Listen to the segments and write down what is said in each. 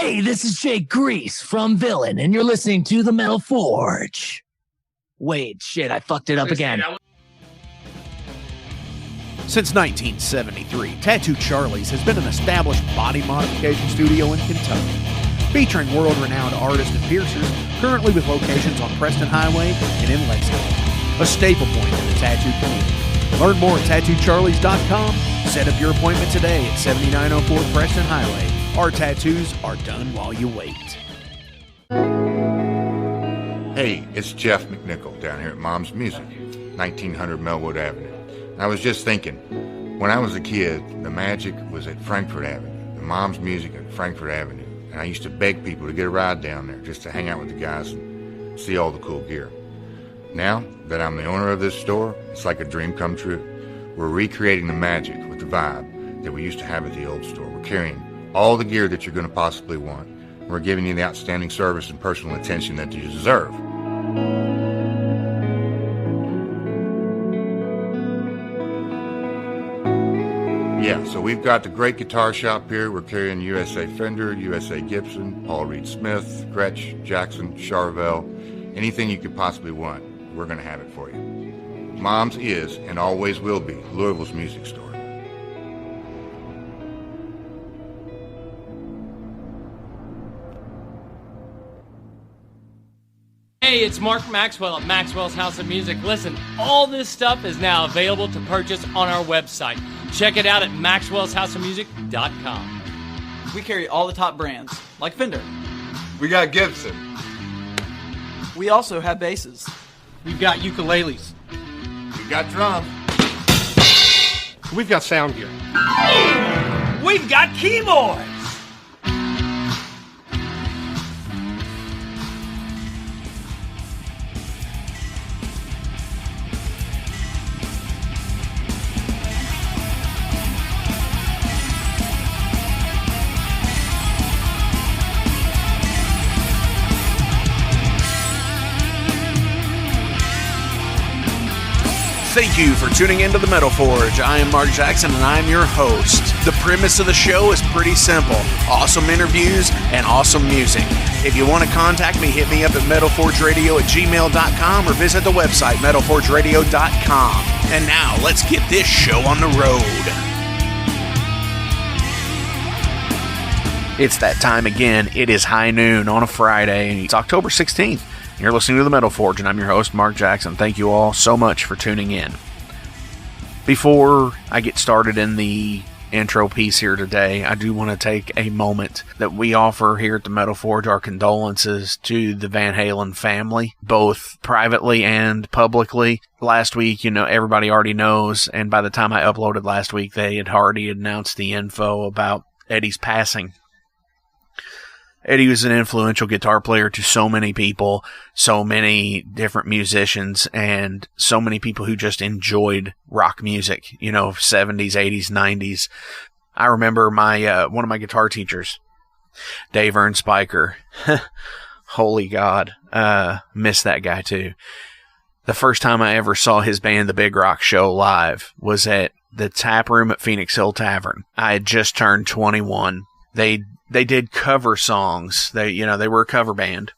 Hey, this is Jake Grease from Villain, and you're listening to The Metal Forge. Wait, shit, I fucked it up again. Since 1973, Tattoo Charlie's has been an established body modification studio in Kentucky, featuring world-renowned artists and piercers, currently with locations on Preston Highway and in Lexington, a staple point in the tattoo community. Learn more at TattooCharlies.com. Set up your appointment today at 7904 Preston Highway. Our tattoos are done while you wait. Hey, it's Jeff McNichol down here at Mom's Music, 1900 Melwood Avenue. I was just thinking, when I was a kid, the magic was at Frankfort Avenue, the Mom's Music at Frankfort Avenue, and I used to beg people to get a ride down there just to hang out with the guys and see all the cool gear. Now that I'm the owner of this store, it's like a dream come true. We're recreating the magic with the vibe that we used to have at the old store. We're carrying all the gear that you're going to possibly want. We're giving you the outstanding service and personal attention that you deserve. Yeah, so we've got the great guitar shop here. We're carrying USA Fender, USA Gibson, Paul Reed Smith, Gretsch, Jackson, Charvel, anything you could possibly want, we're going to have it for you. Mom's is and always will be Louisville's music store. Hey, it's Mark Maxwell at Maxwell's House of Music. Listen, all this stuff is now available to purchase on our website. Check it out at maxwellshouseofmusic.com. We carry all the top brands, like Fender. We got Gibson. We also have basses. We've got ukuleles. We got drums. We've got sound gear. We've got keyboards! Thank you for tuning into The Metal Forge. I am Mark Jackson, and I am your host. The premise of the show is pretty simple. Awesome interviews and awesome music. If you want to contact me, hit me up at metalforgeradio@gmail.com or visit the website, metalforgeradio.com. And now, let's get this show on the road. It's that time again. It is high noon on a Friday. It's October 16th. You're listening to The Metal Forge, and I'm your host, Mark Jackson. Thank you all so much for tuning in. Before I get started in the intro piece here today, I do want to take a moment that we offer here at The Metal Forge our condolences to the Van Halen family, both privately and publicly. Last week, everybody already knows, and by the time I uploaded last week, they had already announced the info about Eddie's passing. Eddie was an influential guitar player to so many people, so many different musicians, and so many people who just enjoyed rock music, 70s, 80s, 90s. I remember my one of my guitar teachers, Dave Ernspiker. Holy God, miss that guy too. The first time I ever saw his band, The Big Rock Show, live was at the tap room at Phoenix Hill Tavern. I had just turned 21. They did cover songs. They were a cover band.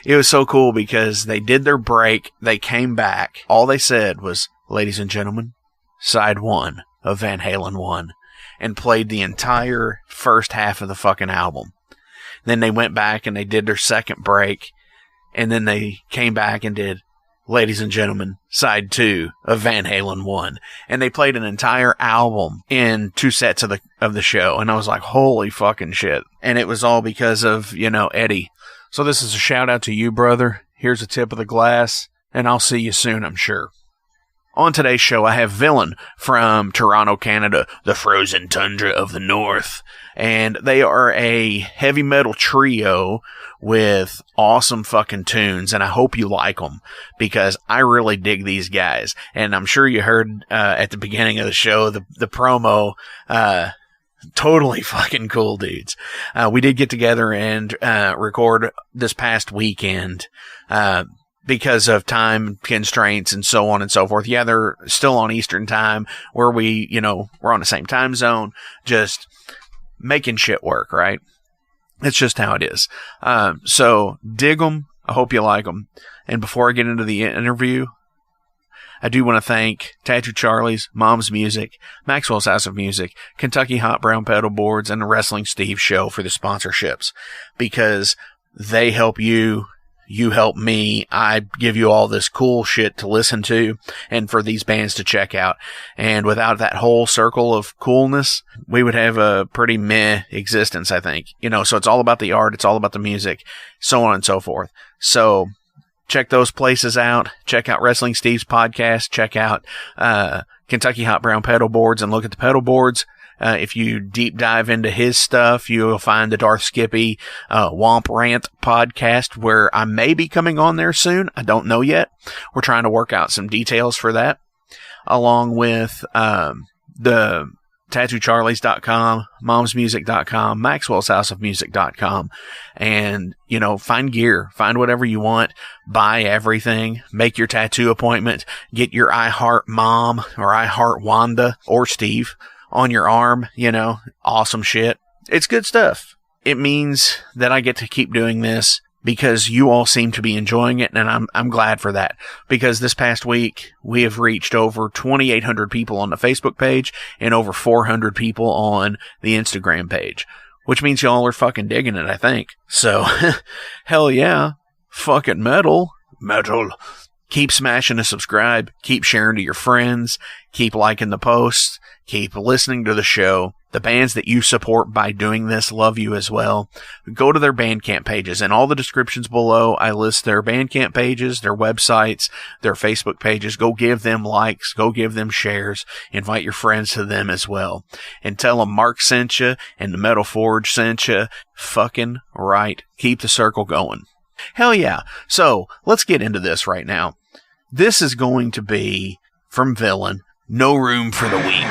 It was so cool because they did their break. They came back. All they said was, "Ladies and gentlemen, side 1 of Van Halen 1," and played the entire first half of the fucking album. Then they went back and they did their second break, and then they came back and did, "Ladies and gentlemen, side 2 of Van Halen 1." And they played an entire album in 2 sets of the show. And I was like, holy fucking shit. And it was all because of, Eddie. So this is a shout out to you, brother. Here's a tip of the glass, and I'll see you soon, I'm sure. On today's show, I have Villain from Toronto, Canada, the frozen tundra of the north. And they are a heavy metal trio with awesome fucking tunes, and I hope you like them, because I really dig these guys. And I'm sure you heard at the beginning of the show, the promo, totally fucking cool dudes. We did get together and record this past weekend, because of time constraints and so on and so forth. Yeah, they're still on Eastern time, where we're on the same time zone, just making shit work, right? It's just how it is. So dig them. I hope you like them. And before I get into the interview, I do want to thank Tattoo Charlie's, Mom's Music, Maxwell's House of Music, Kentucky Hot Brown Pedalboards, and the Wrestling Steve Show for the sponsorships, because they help you. You help me. I give you all this cool shit to listen to and for these bands to check out. And without that whole circle of coolness, we would have a pretty meh existence, I think. So it's all about the art. It's all about the music, so on and so forth. So check those places out. Check out Wrestling Steve's podcast. Check out Kentucky Hot Brown Pedalboards and look at the pedalboards. If you deep dive into his stuff, you'll find the Darth Skippy Womp Rant podcast, where I may be coming on there soon. I don't know yet. We're trying to work out some details for that, along with the TattooCharlies.com, MomsMusic.com, Maxwell'sHouseOfMusic.com, and, find gear, find whatever you want, buy everything, make your tattoo appointment, get your I Heart Mom or I Heart Wanda or Steve on your arm, awesome shit. It's good stuff. It means that I get to keep doing this because you all seem to be enjoying it, and I'm glad for that. Because this past week, we have reached over 2,800 people on the Facebook page and over 400 people on the Instagram page, which means y'all are fucking digging it, I think. So, hell yeah. Fucking metal. Keep smashing the subscribe. Keep sharing to your friends. Keep liking the posts. Keep listening to the show. The bands that you support by doing this love you as well. Go to their Bandcamp pages. In all the descriptions below, I list their Bandcamp pages, their websites, their Facebook pages. Go give them likes. Go give them shares. Invite your friends to them as well. And tell them Mark sent you and the Metal Forge sent you. Fucking right. Keep the circle going. Hell yeah. So, let's get into this right now. This is going to be, from Villain, No Room for the Weak.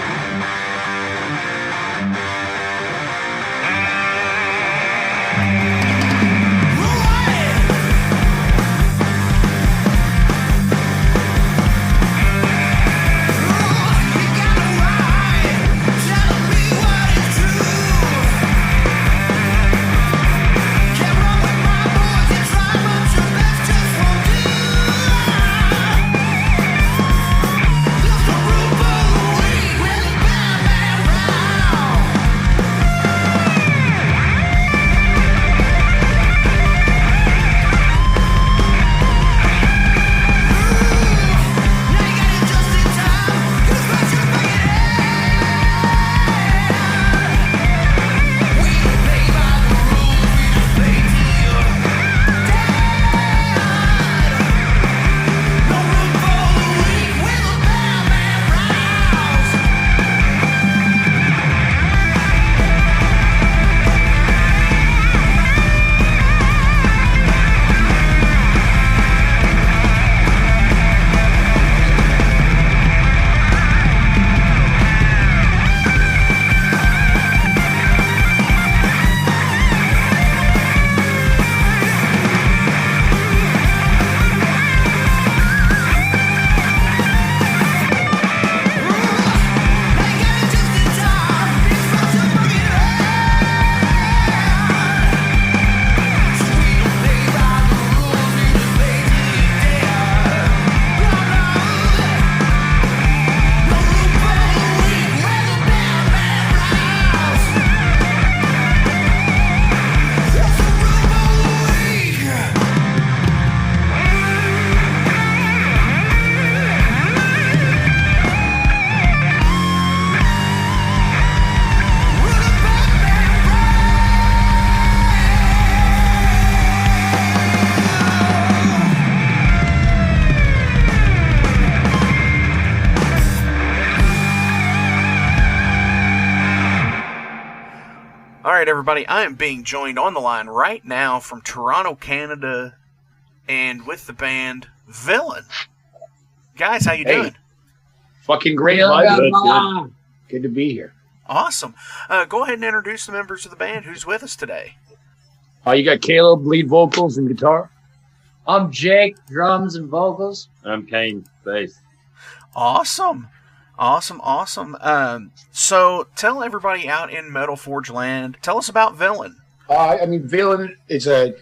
Alright everybody, I am being joined on the line right now from Toronto, Canada, and with the band Villain. Guys, how you doing? Fucking great, bud. Good to be here. Awesome. Go ahead and introduce the members of the band. Who's with us today? You got Caleb, lead vocals and guitar. I'm Jake, drums and vocals. I'm Kane, bass. Awesome. So tell everybody out in Metal Forge land, tell us about Villain. I mean, Villain is a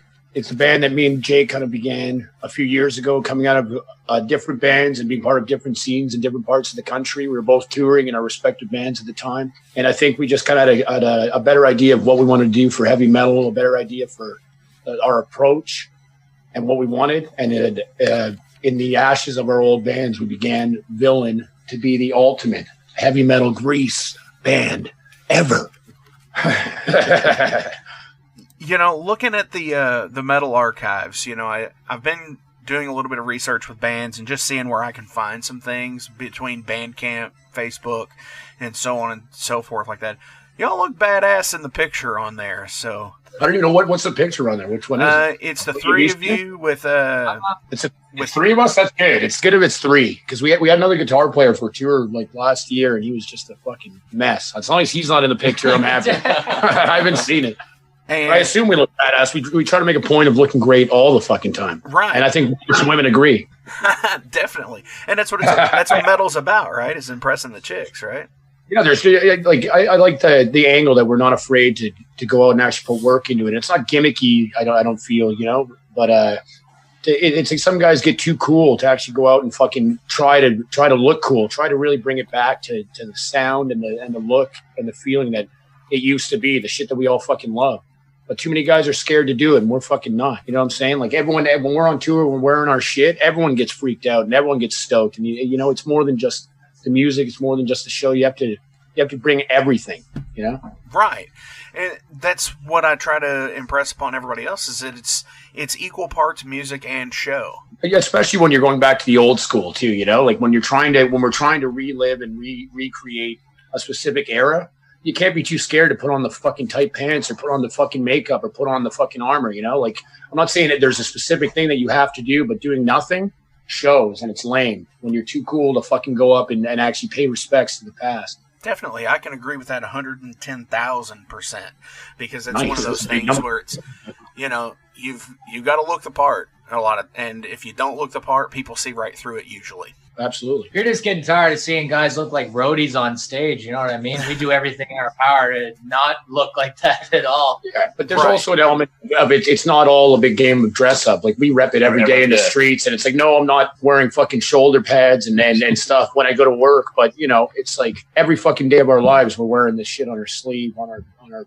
band that me and Jake kind of began a few years ago, coming out of different bands and being part of different scenes in different parts of the country. We were both touring in our respective bands at the time. And I think we just kind of had a better idea of what we wanted to do for heavy metal, a better idea for our approach and what we wanted. And in the ashes of our old bands, we began Villain to be the ultimate heavy metal grease band ever. Looking at the metal archives, I've been doing a little bit of research with bands and just seeing where I can find some things between Bandcamp, Facebook, and so on and so forth like that. Y'all look badass in the picture on there, so... I don't even know what's the picture on there. Which one is it? It's the three of you with... It's three of us? That's good. It's good if it's three, because we had another guitar player for a tour last year, and he was just a fucking mess. As long as he's not in the picture, I'm happy. I haven't seen it. And I assume we look badass. We try to make a point of looking great all the fucking time. Right. And I think some women agree. Definitely. And that's what metal's about, right? Is impressing the chicks, right? Yeah, there's I like the angle that we're not afraid to go out and actually put work into it. It's not gimmicky. I don't feel, but it's like some guys get too cool to actually go out and fucking try to look cool, try to really bring it back to the sound and the look and the feeling that it used to be, the shit that we all fucking love. But too many guys are scared to do it, and we're fucking not. You know what I'm saying? Like everyone, when we're on tour, when we're wearing our shit, everyone gets freaked out and everyone gets stoked. And it's more than just the music. It's more than just the show. You have to bring everything. Right. And that's what I try to impress upon everybody else, is that it's equal parts music and show. Yeah, especially when you're going back to the old school too. Like when we're trying to relive and recreate a specific era. You can't be too scared to put on the fucking tight pants or put on the fucking makeup or put on the fucking armor, Like, I'm not saying that there's a specific thing that you have to do, but doing nothing shows, and it's lame when you're too cool to fucking go up and actually pay respects to the past. Definitely. I can agree with that 110,000%, because it's one of those things where it's, you've got to look the part and if you don't look the part, people see right through it usually. Absolutely. You're just getting tired of seeing guys look like roadies on stage. You know what I mean? We do everything in our power to not look like that at all. Yeah, but there's also an element of it. It's not all a big game of dress up. Like we rep it every day in the streets, and it's like, no, I'm not wearing fucking shoulder pads and stuff when I go to work. But it's like every fucking day of our lives, we're wearing this shit on our sleeve, on our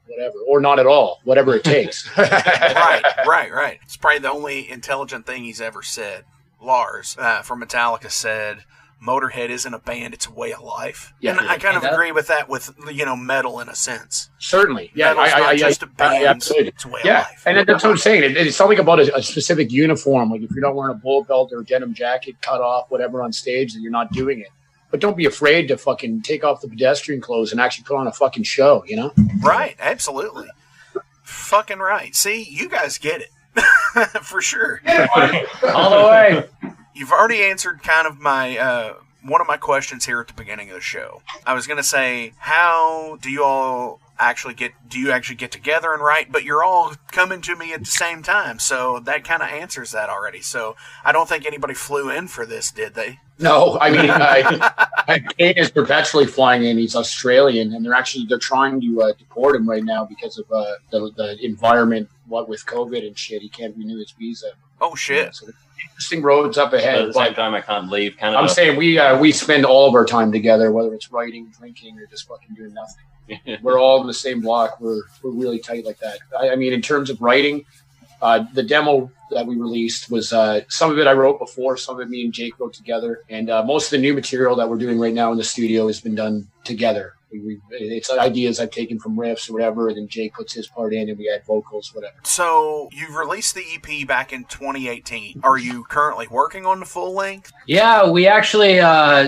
whatever, or not at all, whatever it takes. Right. It's probably the only intelligent thing he's ever said. Lars from Metallica said, Motorhead isn't a band, it's a way of life. Yeah, and I kind of agree with that with, metal in a sense. Certainly. Yeah, I just a band, absolutely. It's a way of life. And that's what I'm saying. It's something about a specific uniform. Like if you're not wearing a bullet belt or a denim jacket, cut off, whatever on stage, then you're not doing it. But don't be afraid to fucking take off the pedestrian clothes and actually put on a fucking show, Right, absolutely. Fucking right. See, you guys get it. For sure. All the way. You've already answered kind of my one of my questions here at the beginning of the show. I was going to say, how do you all actually get together and write? But you're all coming to me at the same time, so that kind of answers that already. So I don't think anybody flew in for this, did they? No, I mean, Kane is perpetually flying in. He's Australian, and they're trying to deport him right now because of the environment. What with COVID and shit, he can't renew his visa. Oh shit! So interesting roads up ahead. But at the same time, I can't leave Canada. I'm saying we spend all of our time together, whether it's writing, drinking, or just fucking doing nothing. We're all in the same block. We're really tight like that. I mean, in terms of writing, the demo that we released was some of it I wrote before, some of it me and Jake wrote together, and most of the new material that we're doing right now in the studio has been done together. It's ideas I've taken from riffs or whatever, and then Jake puts his part in, and we add vocals, whatever. So you've released the EP back in 2018. Are you currently working on the full length? Yeah, we actually.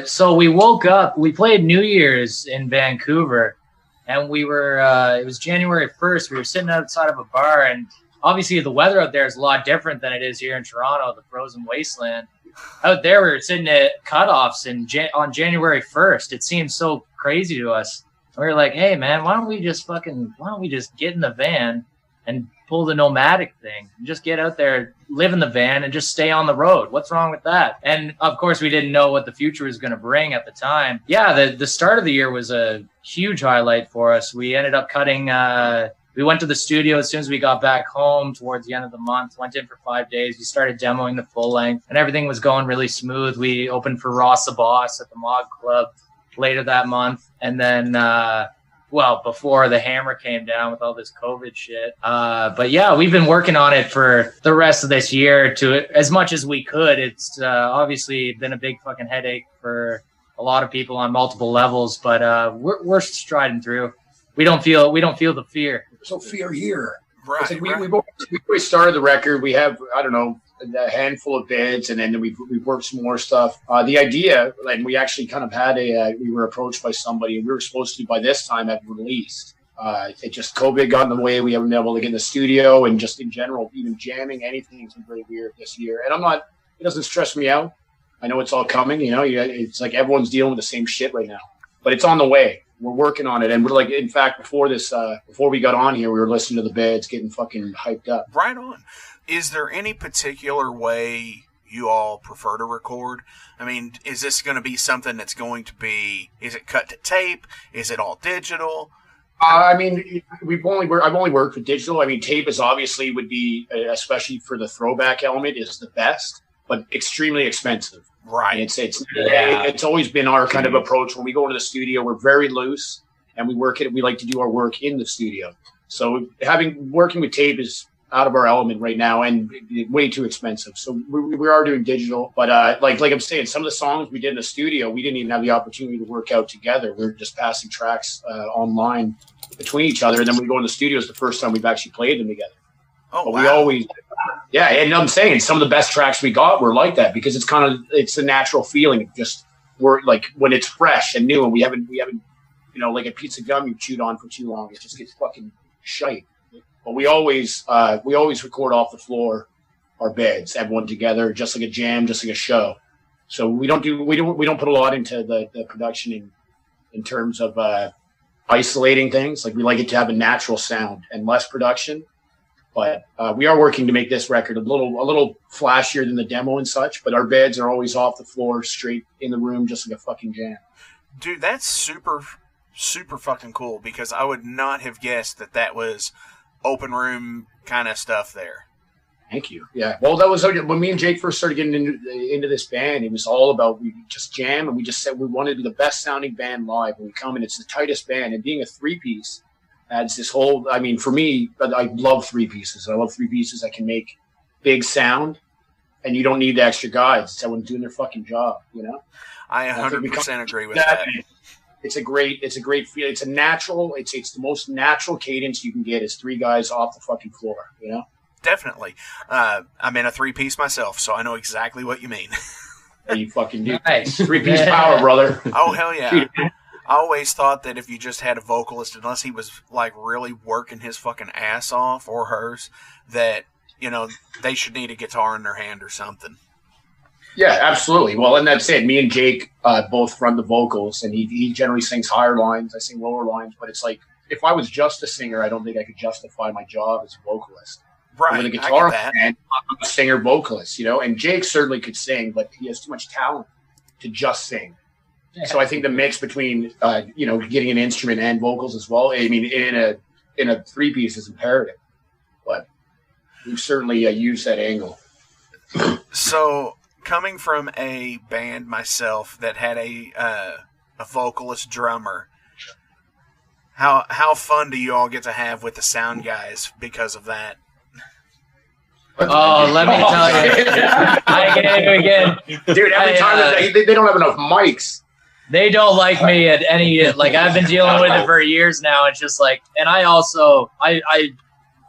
So we woke up. We played New Year's in Vancouver, and we were. It was January 1st. We were sitting outside of a bar, and obviously the weather out there is a lot different than it is here in Toronto, the frozen wasteland. Out there, we were sitting at cutoffs on January 1st. It seemed so crazy to us. We were like, hey, man, why don't we just get in the van and pull the nomadic thing and just get out there, live in the van, and just stay on the road? What's wrong with that? And, of course, we didn't know what the future was going to bring at the time. Yeah, the start of the year was a huge highlight for us. We ended up cutting We went to the studio as soon as we got back home towards the end of the month, went in for 5 days. We started demoing the full length, and everything was going really smooth. We opened for Ross the Boss at the Mod Club later that month. And then, before the hammer came down with all this COVID shit. But yeah, we've been working on it for the rest of this year to as much as we could. It's obviously been a big fucking headache for a lot of people on multiple levels, but we're striding through. We don't feel the fear. There's no fear here. Right. It's like we always started the record. We have, I don't know, a handful of bids, and then we've worked some more stuff. The idea, and we actually kind of had we were approached by somebody, and we were supposed to by this time have released. It just COVID got in the way. We haven't been able to get in the studio, and just in general, even jamming anything has been very weird this year. And it doesn't stress me out. I know it's all coming. It's like everyone's dealing with the same shit right now, but it's on the way. We're working on it, and we're like, in fact, before we got on here, we were listening to the bids, getting fucking hyped up. Right on. Is there any particular way you all prefer to record? I mean, is this going to be something that's going to be? Is it cut to tape? Is it all digital? I mean, I've only worked with digital. I mean, tape is obviously would be, especially for the throwback element, is the best, but extremely expensive. Right. It's always been our kind of approach when we go into the studio. We're very loose, and we like to do our work in the studio. So working with tape is out of our element right now and way too expensive. So we are doing digital, but like I'm saying, some of the songs we did in the studio, we didn't even have the opportunity to work out together. We were just passing tracks online between each other, and then we go in the studio. It's the first time we've actually played them together. Oh, but wow. we always. Yeah, and I'm saying some of the best tracks we got were like that because it's a natural feeling of just we're like when it's fresh and new and we haven't like a piece of gum you've chewed on for too long, it just gets fucking shite. But we always record off the floor our beds, everyone together, just like a jam, just like a show. So we don't put a lot into the production in terms of isolating things. Like we like it to have a natural sound and less production. But we are working to make this record a little flashier than the demo and such. But our beds are always off the floor, straight in the room, just like a fucking jam. Dude, that's super, super fucking cool because I would not have guessed that was open room kind of stuff there. Thank you. Yeah. Well, that was when me and Jake first started getting into this band. It was all about we just jam, and we just said we wanted to be the best sounding band live. When we come in, it's the tightest band, and being a 3-piece. Adds this whole, I mean, for me, I love 3-pieces. I love 3-pieces that can make big sound, and you don't need the extra guys. It's everyone doing their fucking job, I 100% agree with that. It's a great feel. It's a natural, it's the most natural cadence you can get is 3 guys off the fucking floor, Definitely. I'm in a 3-piece myself, so I know exactly what you mean. Yeah, you fucking do. Nice. 3-piece power, brother. Oh, hell yeah. I always thought that if you just had a vocalist, unless he was like really working his fucking ass off or hers, that, they should need a guitar in their hand or something. Yeah, absolutely. Well, and that's it. Me and Jake both front the vocals, and he generally sings higher lines. I sing lower lines, but it's like if I was just a singer, I don't think I could justify my job as a vocalist. Right. With a guitar band, I'm a singer vocalist, and Jake certainly could sing, but he has too much talent to just sing. So I think the mix between, getting an instrument and vocals as well, I mean, in a 3-piece is imperative. But we've certainly used that angle. So coming from a band myself that had a vocalist drummer, how fun do you all get to have with the sound guys because of that? Oh, let me tell you. I get it again. Dude, every time they don't have enough mics. They don't like me at any, I've been dealing with it for years now. It's just and I also, I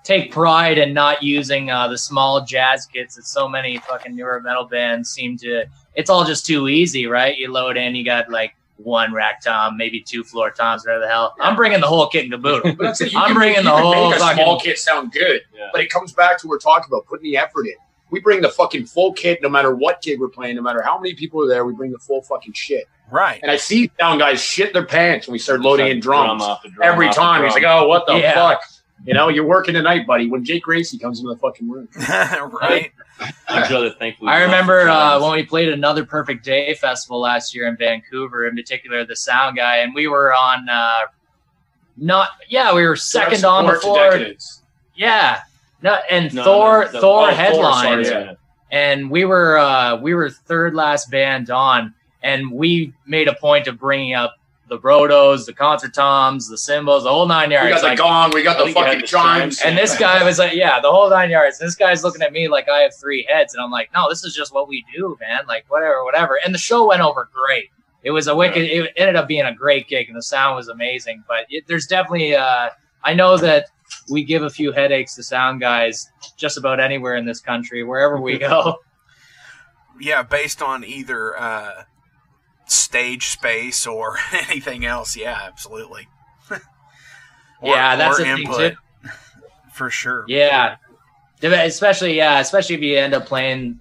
take pride in not using the small jazz kits that so many fucking newer metal bands seem to, it's all just too easy, right? You load in, you got 1 rack tom, maybe 2 floor toms, whatever the hell. I'm bringing the whole kit and caboodle. I'm bringing the whole fucking small kit sound good, but it comes back to what we're talking about, putting the effort in. We bring the fucking full kit no matter what gig we're playing, no matter how many people are there, we bring the full fucking shit. Right. And I see sound guys shit their pants when we start loading in drums. Every time. He's like, oh, what the fuck? You're working tonight, buddy. When Jake Gracie comes into the fucking room. Right. I'd rather thankfully. I remember when we played Another Perfect Day festival last year in Vancouver, in particular, the sound guy, and we were on we were second on the floor. Yeah. Thor headlined. And we were third last band on, and we made a point of bringing up the rotos, the concert toms, the cymbals, the whole 9 yards. We got the gong, we got the fucking chimes. And this guy was like, the whole 9 yards. This guy's looking at me like I have 3 heads. And I'm like, no, this is just what we do, man. Like, whatever. And the show went over great. It was it ended up being a great gig, and the sound was amazing. But there's definitely, I know that we give a few headaches to sound guys just about anywhere in this country, wherever we go. Yeah, based on either stage space or anything else. Yeah, absolutely. That's a thing too. For sure. Yeah, especially if you end up playing,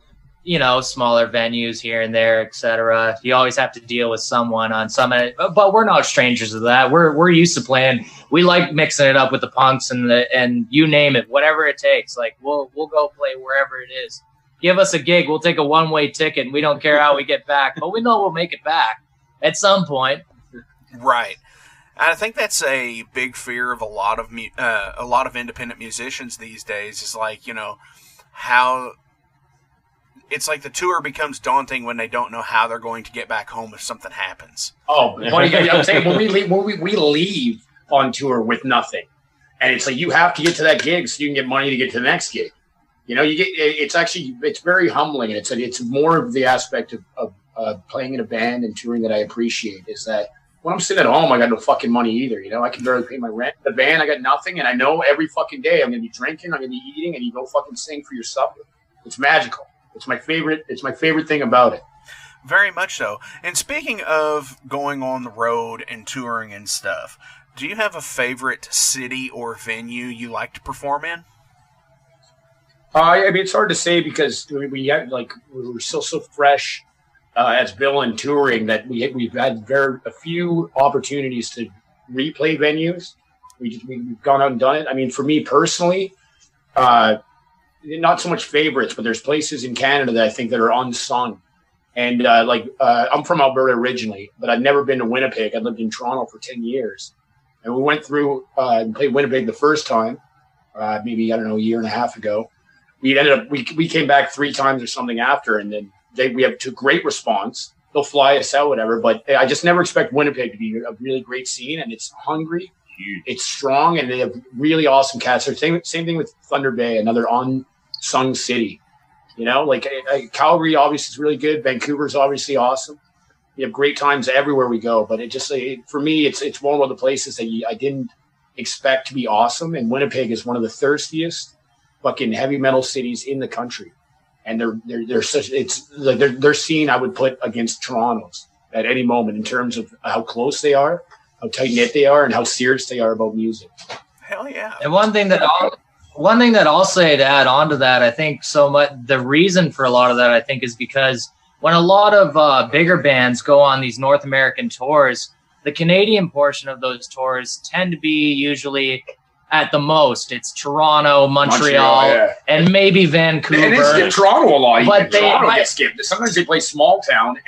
smaller venues here and there, etc. You always have to deal with someone on some, but we're not strangers to that. We're used to playing. We like mixing it up with the punks and you name it, whatever it takes. Like we'll go play wherever it is. Give us a gig, we'll take a one-way ticket, and we don't care how we get back, but we know we'll make it back at some point. Right. I think that's a big fear of a lot of independent musicians these days. Is like, how it's like the tour becomes daunting when they don't know how they're going to get back home if something happens. Oh, I'm saying when we leave on tour with nothing, and it's like you have to get to that gig so you can get money to get to the next gig. It's very humbling, and it's more of the aspect of playing in a band and touring that I appreciate. Is that when I'm sitting at home, I got no fucking money either. I can barely pay my rent. The band, I got nothing, and I know every fucking day I'm gonna be drinking, I'm gonna be eating, and you go fucking sing for your supper. It's magical. It's my favorite thing about it. Very much so. And speaking of going on the road and touring and stuff, do you have a favorite city or venue you like to perform in? It's hard to say because we're still so fresh as Bill and touring that we've had a few opportunities to replay venues. We've gone out and done it. For me personally, not so much favorites, but there's places in Canada that I think that are unsung. And I'm from Alberta originally, but I'd never been to Winnipeg. I lived in Toronto for 10 years. And we went through and played Winnipeg the first time, maybe, a year and a half ago. We came back 3 times or something after, and then we have a great response. They'll fly us out, whatever. But I just never expect Winnipeg to be a really great scene, and it's hungry, it's strong, and they have really awesome cats. Same thing with Thunder Bay, another unsung city. Calgary obviously is really good. Vancouver's obviously awesome. We have great times everywhere we go. But for me, it's one of the places that I didn't expect to be awesome. And Winnipeg is one of the thirstiest fucking heavy metal cities in the country, and their scene I would put against Toronto's at any moment in terms of how close they are, how tight knit they are, and how serious they are about music. Hell yeah! And one thing that I'll say to add on to that, I think so much. The reason for a lot of that, I think, is because when a lot of bigger bands go on these North American tours, the Canadian portion of those tours tend to be usually, at the most, it's Toronto, Montreal, and maybe Vancouver. And it's Toronto a lot. But Toronto gets skipped. Sometimes they play small town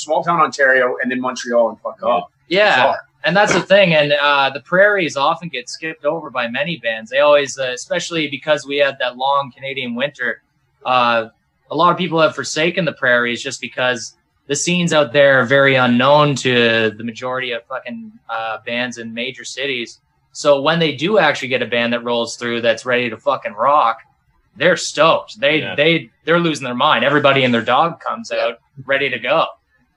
Ontario, and then Montreal and fuck off. Yeah, and that's the thing. And the prairies often get skipped over by many bands. They always, especially because we had that long Canadian winter, a lot of people have forsaken the prairies just because the scenes out there are very unknown to the majority of fucking bands in major cities. So when they do actually get a band that rolls through that's ready to fucking rock, they're stoked. They're losing their mind. Everybody and their dog comes out ready to go.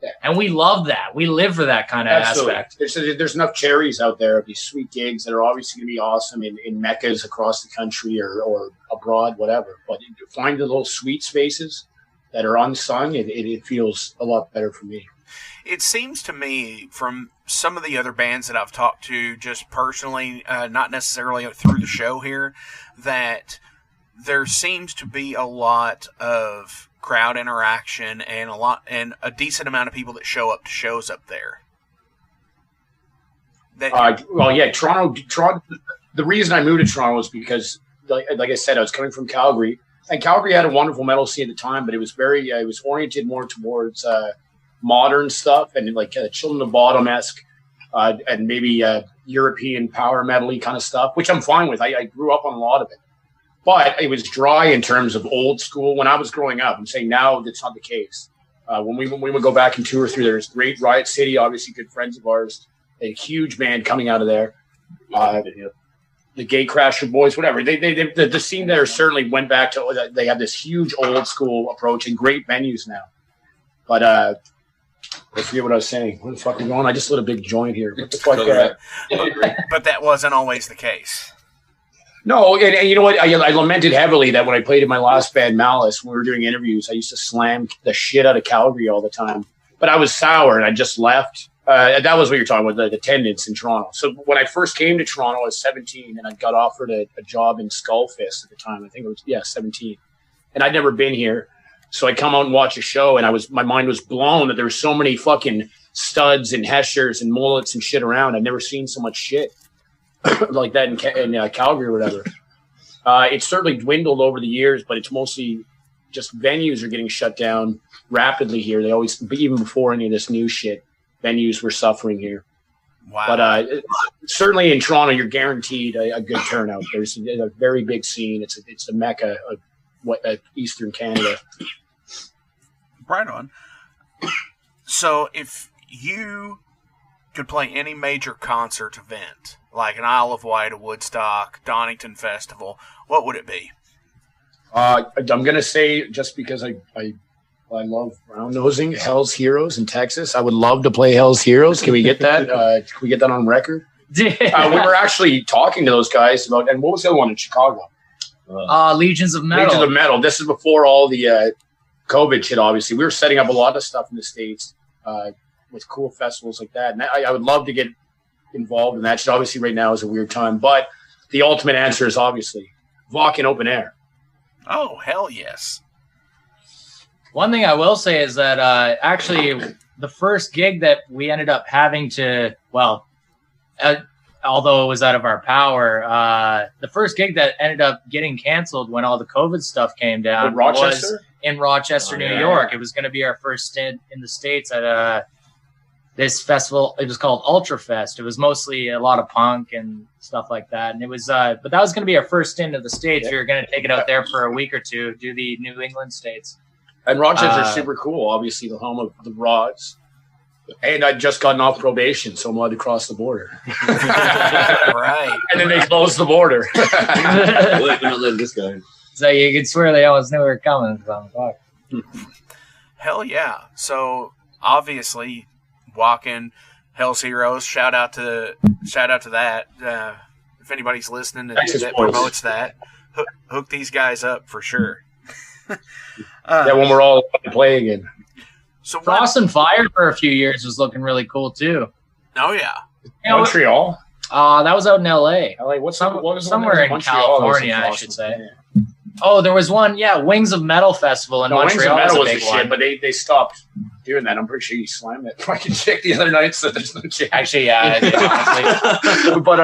Yeah. And we love that. We live for that kind of aspect. There's enough cherries out there of these sweet gigs that are obviously going to be awesome in meccas across the country or abroad, whatever. But find the little sweet spaces that are unsung, it feels a lot better for me. It seems to me from some of the other bands that I've talked to just personally, not necessarily through the show here, that there seems to be a lot of crowd interaction and a decent amount of people that show up to shows up there. Toronto. The reason I moved to Toronto was because, like I said, I was coming from Calgary, and Calgary had a wonderful metal scene at the time, but it was it was oriented more towards modern stuff and like Children of Bodom-esque, and maybe European power metal-y kind of stuff, which I'm fine with. I grew up on a lot of it. But it was dry in terms of old school when I was growing up. I'm saying now that's not the case. When we would go back and tour through there, was great. Riot City, obviously good friends of ours. A huge band coming out of there. The Gate Crasher Boys, whatever. The scene there certainly went back to, they have this huge old school approach and great venues now. But I forget what I was saying. Where the fuck are we going? I just lit a big joint here. What the fuck? But that wasn't always the case. No, and you know what? I lamented heavily that when I played in my last band, Malice, when we were doing interviews, I used to slam the shit out of Calgary all the time. But I was sour, and I just left. That was what you're talking about, the attendance in Toronto. So when I first came to Toronto, I was 17, and I got offered a job in Skullfist at the time. I think it was, 17. And I'd never been here. So I come out and watch a show, and my mind was blown that there were so many fucking studs and heshers and mullets and shit around. I've never seen so much shit like that in Calgary or whatever. It's certainly dwindled over the years, but it's mostly just venues are getting shut down rapidly here. They always, even before any of this new shit, venues were suffering here. Wow. But certainly in Toronto, you're guaranteed a good turnout. There's a very big scene. It's the mecca of Eastern Canada. Right on. So if you could play any major concert event, like an Isle of Wight, a Woodstock, Donington Festival, what would it be? I'm going to say, just because I love round-nosing, Hell's Heroes in Texas. I would love to play Hell's Heroes. Can we get that? Can we get that on record? We were actually talking to those guys about, and what was the other one in Chicago? Legions of Metal. Legions of Metal. This is before all the COVID shit, obviously. We were setting up a lot of stuff in the States with cool festivals like that. And I would love to get involved in that shit. Obviously, right now is a weird time. But the ultimate answer is obviously Vaughan open air. Oh, hell yes. One thing I will say is that actually the first gig that we ended up having to, although it was out of our power, the first gig that ended up getting canceled when all the COVID stuff came down was in Rochester, New York. It was going to be our first stint in the States at this festival. It was called Ultra Fest. It was mostly a lot of punk and stuff like that. And it was, but that was going to be our first stint in the States. We were going to take it out there for a week or two, do the New England states. And Rochester's super cool, obviously the home of the Rods. And I'd just gotten off probation, so I'm allowed to cross the border. Right. And then they closed the border. We're not letting this guy. So you could swear they always knew we were coming. Hell yeah. So obviously walking Hell's Heroes, shout out to that. If anybody's listening that promotes that, hook these guys up for sure. When we're all to play again. So Frost and Fire for a few years was looking really cool too. Oh yeah. Montreal? That was out in LA. LA, what was somewhere in California, I should say. Yeah. Oh, there was one, Wings of Metal Festival in Montreal. Wings of Metal was a big the shit, but they stopped doing that. I'm pretty sure you slammed it. I can check the other night, so there's no chance. Actually, yeah, I did, honestly. But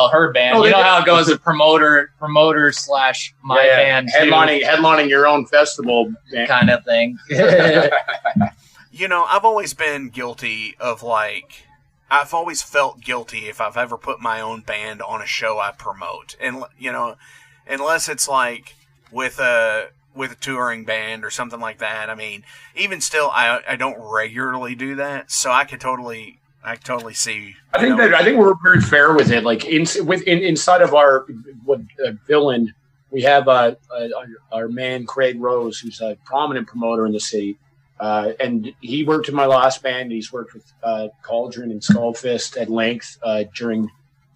her band. You know how it goes, a promoter slash my band, headlining your own festival kind of thing. You know, I've always been guilty of I've always felt guilty if I've ever put my own band on a show I promote, and unless it's like with a touring band or something like that. I mean, even still, I don't regularly do that, so I totally see. I think we're very fair with it. Like inside of our villain, we have our man Craig Rose, who's a prominent promoter in the city, and he worked in my last band. He's worked with Cauldron and Skullfist at length during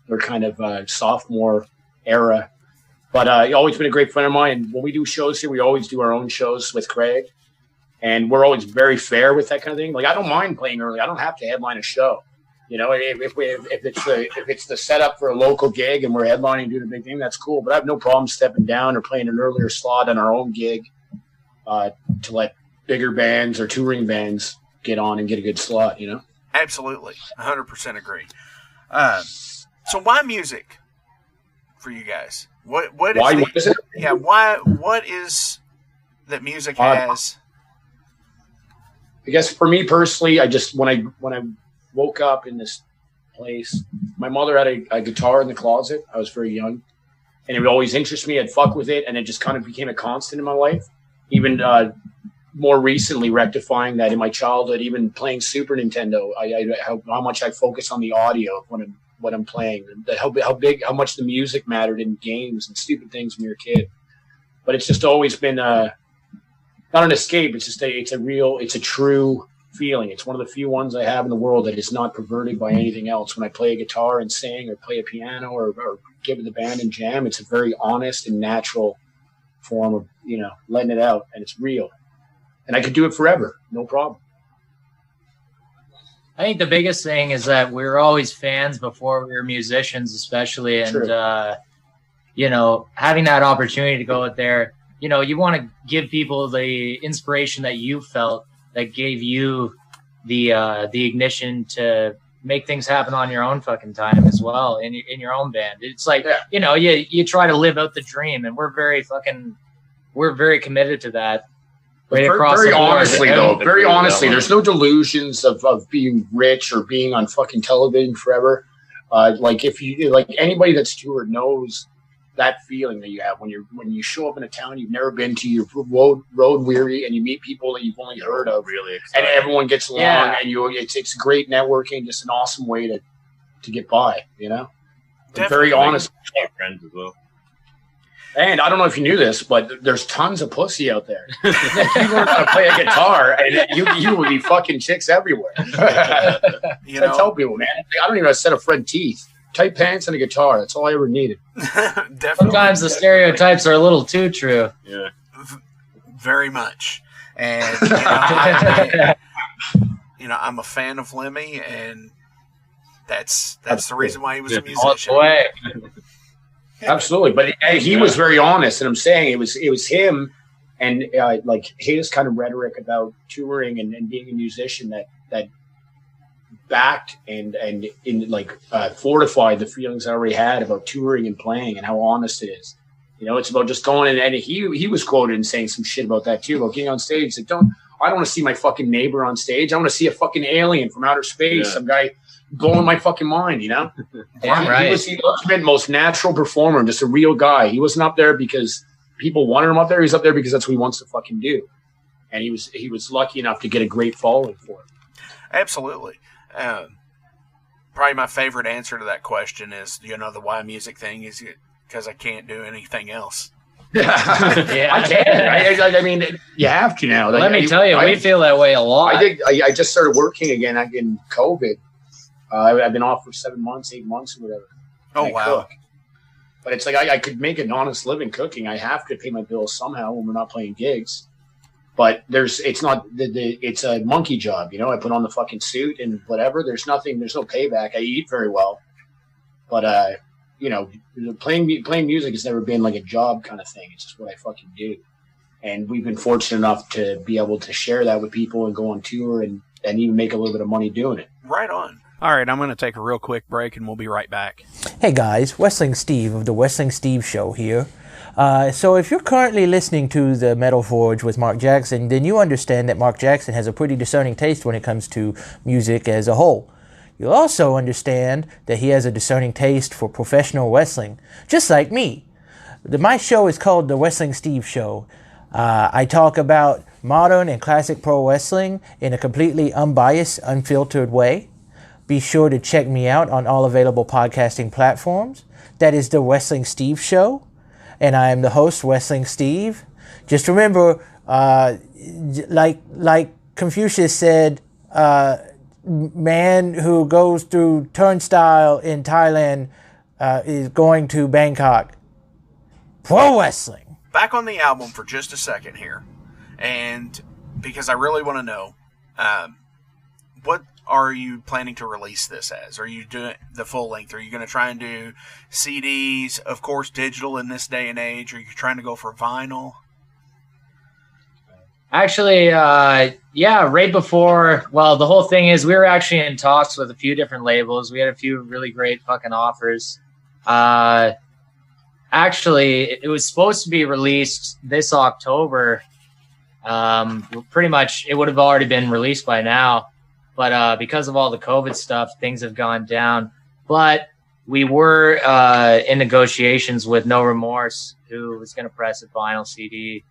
their kind of sophomore era. But he's always been a great friend of mine. And when we do shows here, we always do our own shows with Craig. And we're always very fair with that kind of thing. Like, I don't mind playing early. I don't have to headline a show. You know, if it's the setup for a local gig and we're headlining doing a big thing, that's cool. But I have no problem stepping down or playing an earlier slot on our own gig to let bigger bands or touring bands get on and get a good slot, you know? Absolutely. 100% agree. So why music for you guys? What is it? Yeah, what is that music has? I guess for me personally, I just when I woke up in this place. My mother had a guitar in the closet. I was very young, and it would always interest me. I'd fuck with it, and it just kind of became a constant in my life. Even more recently, rectifying that in my childhood, even playing Super Nintendo, how much I focus on the audio when I'm playing, how much the music mattered in games and stupid things when you're a kid. But it's just always been not an escape. It's just it's a true feeling. It's one of the few ones I have in the world that is not perverted by anything else. When I play a guitar and sing, or play a piano, or get with the band and jam, it's a very honest and natural form of letting it out, and it's real. And I could do it forever, no problem. I think the biggest thing is that we were always fans before we were musicians, especially, and having that opportunity to go out there. You want to give people the inspiration that you felt that gave you the ignition to make things happen on your own fucking time as well in your own band. It's like, you try to live out the dream, and we're very committed to that. Right across very the board. Very honestly, there's no delusions of being rich or being on fucking television forever. If you anybody that's toured knows that feeling that you have when you show up in a town you've never been to, you're road weary, and you meet people that you've only heard of, really exciting. And everyone gets along, and it's great networking, just an awesome way to get by, Very honest. Friends as well. And I don't know if you knew this, but there's tons of pussy out there. You learn how to play a guitar, and you will be fucking chicks everywhere. I tell people, man, I don't even have a set of front teeth. Tight pants and a guitar. That's all I ever needed. Definitely. Sometimes the stereotypes are a little too true. Yeah. Very much. And, I'm a fan of Lemmy, and that's the reason why he was a musician. Absolutely. But he was very honest, and I'm saying it was him and his kind of rhetoric about touring and being a musician that backed and fortified the feelings I already had about touring and playing, and how honest it is. It's about just going in, and he was quoted and saying some shit about that too, about getting on stage. He's like, I don't want to see my fucking neighbor on stage. I want to see a fucking alien from outer space, some guy blowing my fucking mind, Yeah, right. He was the ultimate, most natural performer, just a real guy. He wasn't up there because people wanted him up there. He's up there because that's what he wants to fucking do. And he was lucky enough to get a great following for it. Absolutely. Probably my favorite answer to that question is, the why music thing is because I can't do anything else. Yeah, I can. I mean, you have to now. Let me tell you, we feel that way a lot. I just started working again in COVID. I've been off for 7 months, 8 months, or whatever. Oh, wow. Cook. But it's like I could make an honest living cooking. I have to pay my bills somehow when we're not playing gigs. But it's a monkey job, I put on the fucking suit and whatever. There's no payback. I eat very well, but playing music has never been like a job kind of thing. It's just what I fucking do, and we've been fortunate enough to be able to share that with people and go on tour and even make a little bit of money doing it. Right on. All right, I'm going to take a real quick break, and we'll be right back. Hey guys, Wrestling Steve of the Wrestling Steve Show here. So if you're currently listening to the Metal Forge with Mark Jackson, then you understand that Mark Jackson has a pretty discerning taste when it comes to music as a whole. You'll also understand that he has a discerning taste for professional wrestling, just like me. My show is called The Wrestling Steve Show. I talk about modern and classic pro wrestling in a completely unbiased, unfiltered way. Be sure to check me out on all available podcasting platforms. That is The Wrestling Steve Show. And I am the host, Wrestling Steve. Just remember, like Confucius said, man who goes through turnstile in Thailand is going to Bangkok. Pro wrestling. Back on the album for just a second here. And because I really want to know, what are you planning to release this as? Are you doing the full length? Are you going to try and do CDs, of course, digital in this day and age? Are you trying to go for vinyl? Actually, right before, the whole thing is we were actually in talks with a few different labels. We had a few really great fucking offers. Actually, it was supposed to be released this October. Pretty much, it would have already been released by now. But because of all the COVID stuff, things have gone down. But we were in negotiations with No Remorse, who was going to press a vinyl CD,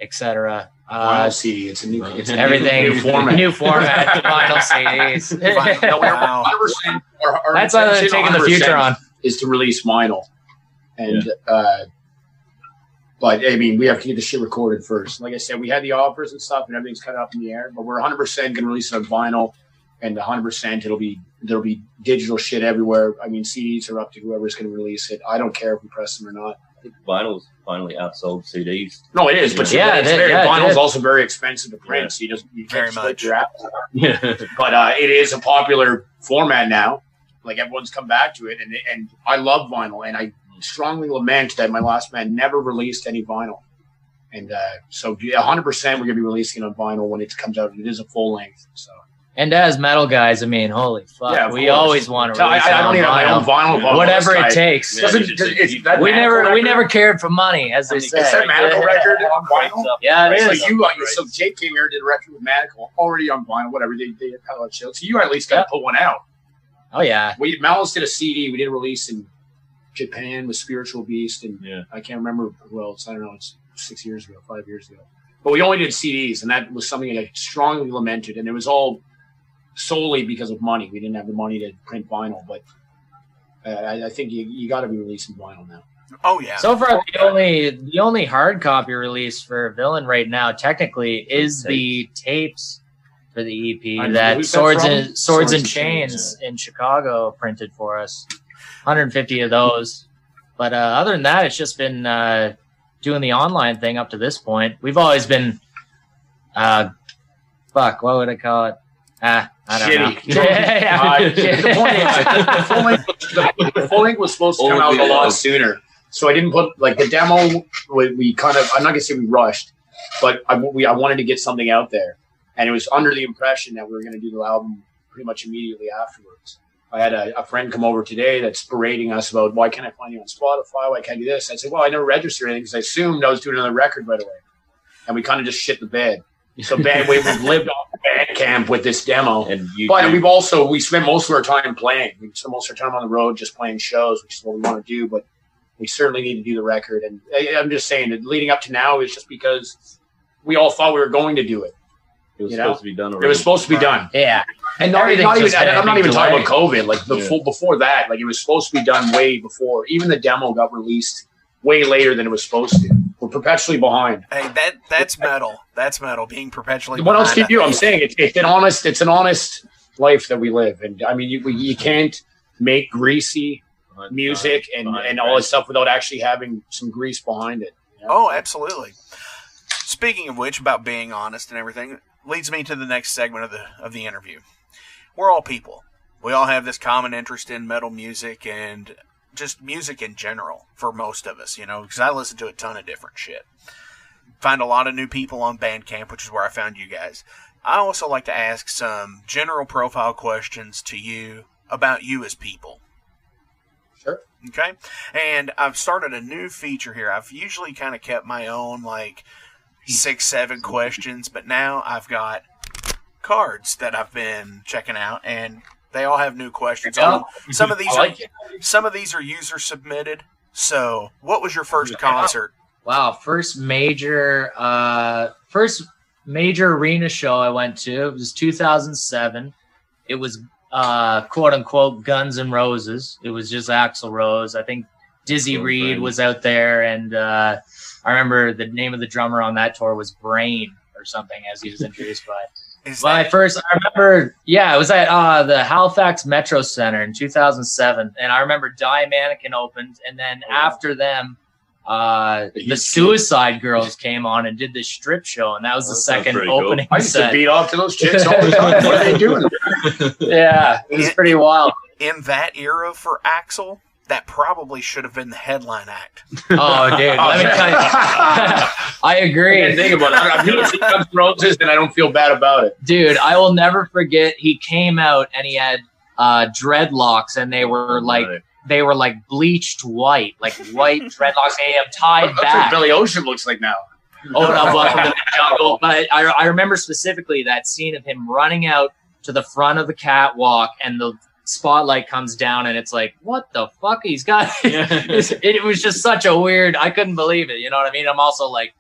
etc. Vinyl CD. It's a new. It's everything. New format. New format. Vinyl CDs. Wow. Our That's what they're taking the future on. Is to release vinyl, and but I mean we have to get the shit recorded first. Like I said, we had the offers and stuff, and everything's kind of up in the air. But we're 100% going to release it on vinyl, and 100% there'll be digital shit everywhere. I mean, CDs are up to whoever's going to release it. I don't care if we press them or not. I think vinyl's finally outsold CDs. No, it is, but vinyl's also very expensive to print. So you can't split your app. But it is a popular format now. Like everyone's come back to it, and I love vinyl, and I strongly lament that my last band never released any vinyl. And so 100% we're going to be releasing it on vinyl when it comes out. It is a full length. So. And as metal guys, I mean, holy fuck, yeah, we always want to release I don't even have my own vinyl. Whatever it takes. We never cared for money, as they say. Is that Manacle record on vinyl? Yeah, it is. So Jake came here and did a record with Manacle, already on vinyl, whatever. They had kind of chill. So you at least got to put one out. Oh, yeah. Malice did a CD. We did a release in Japan with Spiritual Beast, and I can't remember who else. I don't know. It's 6 years ago, 5 years ago. But we only did CDs, and that was something that I strongly lamented, and it was all solely because of money. We didn't have the money to print vinyl, but I think you got to be releasing vinyl now. Oh yeah. So far, the only hard copy release for Villain right now, technically, is the tapes for the EP that Swords and Chains in Chicago printed for us. 150 of those. But other than that, it's just been doing the online thing up to this point. We've always been, what would I call it? I don't know. The full length was supposed to come out a lot sooner. So I didn't put, like, the demo, we kind of, I'm not going to say we rushed, but I wanted to get something out there. And it was under the impression that we were going to do the album pretty much immediately afterwards. I had a friend come over today that's berating us about, why can't I find you on Spotify? Why can't I do this? I said, well, I never registered anything because I assumed I was doing another record right away. And we kind of just shit the bed. So we've lived off the Bandcamp with this demo. But we spent most of our time playing. We spent most of our time on the road just playing shows, which is what we want to do. But we certainly need to do the record. And I'm just saying that leading up to now is just because we all thought we were going to do it. It was supposed to be done already. It was supposed to be done. Yeah. And I'm not even talking about COVID. Like before that, like it was supposed to be done way before. Even the demo got released way later than it was supposed to. We're perpetually behind. Hey, that's metal. That's metal. Being perpetually. What behind, else can you do? I'm saying it's an honest life that we live, and I mean you can't make greasy music and all this stuff without actually having some grease behind it. You know? Oh, absolutely. Speaking of which, about being honest and everything, leads me to the next segment of the interview. We're all people. We all have this common interest in metal music and just music in general for most of us, because I listen to a ton of different shit. Find a lot of new people on Bandcamp, which is where I found you guys. I also like to ask some general profile questions to you about you as people. Sure. Okay? And I've started a new feature here. I've usually kind of kept my own, 6-7 questions, but now I've got cards that I've been checking out, and they all have new questions on them. Some of these are user submitted. So, what was your first concert? Wow, first major arena show I went to. It was 2007. It was quote unquote Guns N' Roses. It was just Axl Rose. I think Dizzy Reed was out there, and I remember the name of the drummer on that tour was Brain or something, as he was introduced by. I remember, it was at the Halifax Metro Center in 2007, and I remember Die Mannequin opened, and then after them, the Suicide Girls came on and did this strip show, and that was the second opening I used to beat off to those chicks all the time. What are they doing? Yeah, it was pretty wild. In that era for Axl, that probably should have been the headline act. Oh, dude, let me tell you. I agree. I didn't think about it. I'm doing Guns N' Roses, and I don't feel bad about it. Dude, I will never forget. He came out and he had dreadlocks, and they were like bleached white, like white dreadlocks. They have tied back. That's what Billy Ocean looks like now. Oh, no, welcome to the jungle. But I remember specifically that scene of him running out to the front of the catwalk, and the spotlight comes down, and it's like, what the fuck? He's got it was just such a weird, I couldn't believe it. You know what I mean? I'm also like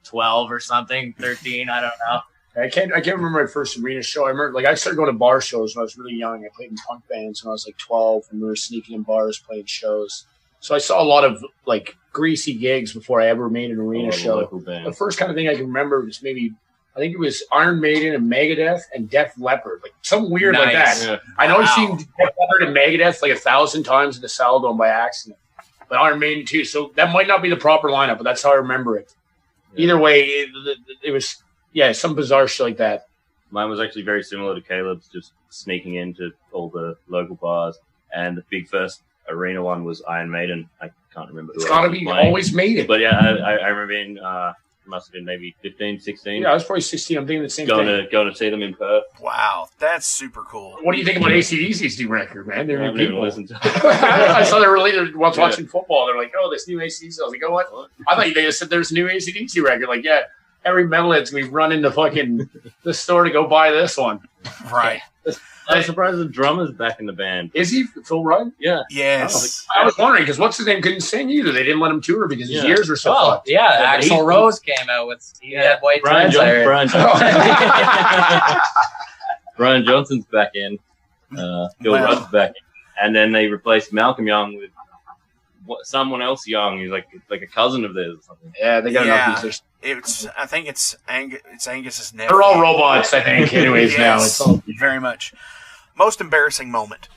12 or something, 13, I don't know. I can't remember my first arena show. I remember, like, I started going to bar shows when I was really young. I played in punk bands when I was like 12, and we were sneaking in bars playing shows. So I saw a lot of like greasy gigs before I ever made an arena show. The first kind of thing I can remember was maybe, I think it was Iron Maiden and Megadeth and Def Leppard, like something weird like that. Yeah. I know I've seen Def Leppard and Megadeth like 1,000 times in the Saladome by accident, but Iron Maiden too. So that might not be the proper lineup, but that's how I remember it. Yeah. Either way, it was some bizarre shit like that. Mine was actually very similar to Caleb's, just sneaking into all the local bars, and the big first arena one was Iron Maiden. I can't remember. It's got to be always Maiden. But yeah, I remember being must have been maybe 15, 16. Yeah, I was probably 16. I'm thinking the same thing. Going to see them in Perth. Wow, that's super cool. What do you think about AC/DC's new record, man? They're new people. Listened to I saw they were later once watching football. They're like, oh, this new AC/DC. I was like, oh, what? I thought they just said there's a new AC/DC record. Like, yeah, every metalhead's we run into fucking the store to go buy this one. Right. I'm surprised the drummer's back in the band. Is he Phil Rudd? Yeah. Yes. I was wondering because what's his name couldn't sing either. They didn't let him tour because his ears were so fucked. Yeah, Axl Rose came out with white Brian Brian Johnson's back in. Phil Rudd's back in. And then they replaced Malcolm Young with someone else young. He's like a cousin of theirs or something. Yeah, they got enough pieces. I think it's Angus's nephew. They're all robots, I think, anyways, now. It's all... Very much. Most embarrassing moment.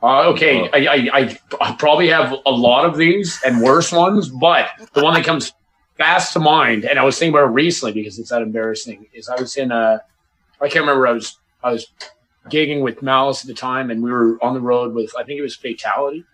Okay, I probably have a lot of these and worse ones, but the one that comes fast to mind, and I was thinking about it recently because it's that embarrassing, is I was in I can't remember, I was gigging with Malice at the time, and we were on the road with, I think it was Fatality.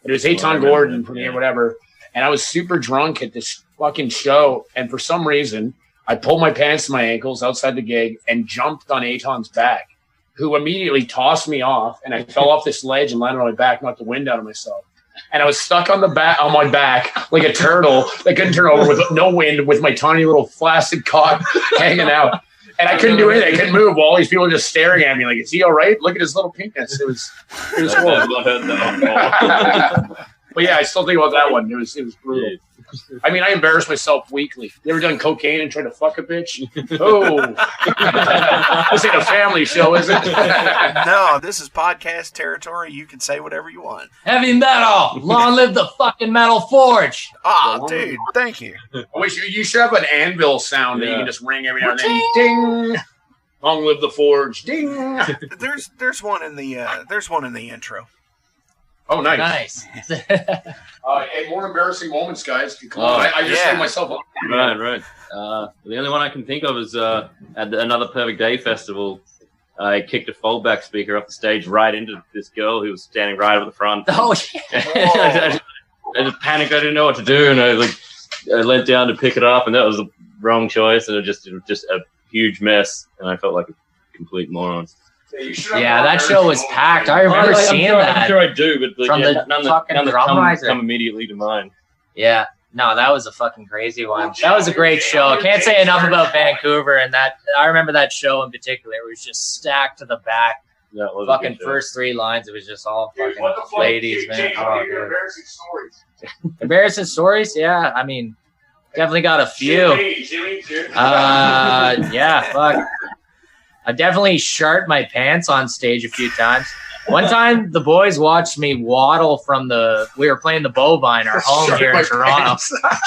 But it was Eitan Gordon for me or whatever. And I was super drunk at this fucking show. And for some reason, I pulled my pants to my ankles outside the gig and jumped on Eitan's back, who immediately tossed me off. And I fell off this ledge and landed on my back, knocked the wind out of myself. And I was stuck on my back like a turtle that couldn't turn over with no wind, with my tiny little flaccid cock hanging out. And I couldn't do anything. I couldn't move. All these people were just staring at me like, is he all right? Look at his little penis. It was horrible. But yeah, I still think about that one. It was brutal. I mean, I embarrass myself weekly. You ever done cocaine and tried to fuck a bitch? Oh. This ain't a family show, is it? No, this is podcast territory. You can say whatever you want. Heavy metal. Long live the fucking Metal Forge. Oh, dude, thank you. I wish you should have an anvil sound that you can just ring every now and then. Ding. Long live the Forge. Ding. There's one in the intro. Oh, nice. And more embarrassing moments, guys. I just threw myself up. Right. The only one I can think of is at another Perfect Day festival. I kicked a foldback speaker off the stage right into this girl who was standing right over the front. Oh, shit. I just panicked. I didn't know what to do. And I leant down to pick it up, and that was the wrong choice. And it was just a huge mess. And I felt like a complete moron. Yeah, that show was packed. I remember seeing that. I'm sure I do, but from the fucking drum riser come immediately to mind. Yeah, no, that was a fucking crazy one. That was a great show. I can't say enough about Vancouver, and that I remember that show in particular. It was just stacked to the back. That was fucking first three lines. It was just all fucking ladies, man. Embarrassing stories. Embarrassing stories? Yeah, I mean, definitely got a few. Yeah, fuck. I definitely shat my pants on stage a few times. One time, the boys watched me waddle from we were playing the Bovine, our home here in Toronto.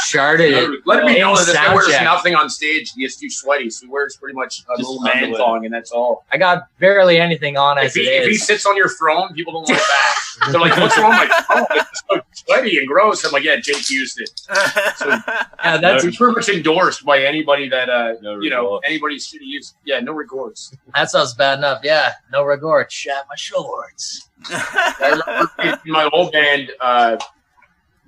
Sharted it. Let me know that this guy wears nothing on stage. He gets too sweaty, so he wears pretty much a little man thong, and that's all. I got barely anything on as it is. If he sits on your throne, people don't like that. They're like, what's wrong with my throne? It's so sweaty and gross. I'm like, yeah, Jake used it. So, yeah, that's pretty much endorsed by anybody that, anybody should use. Yeah, no regrets. That sounds bad enough. Yeah, no regrets. Shat my shorts. I remember in my old band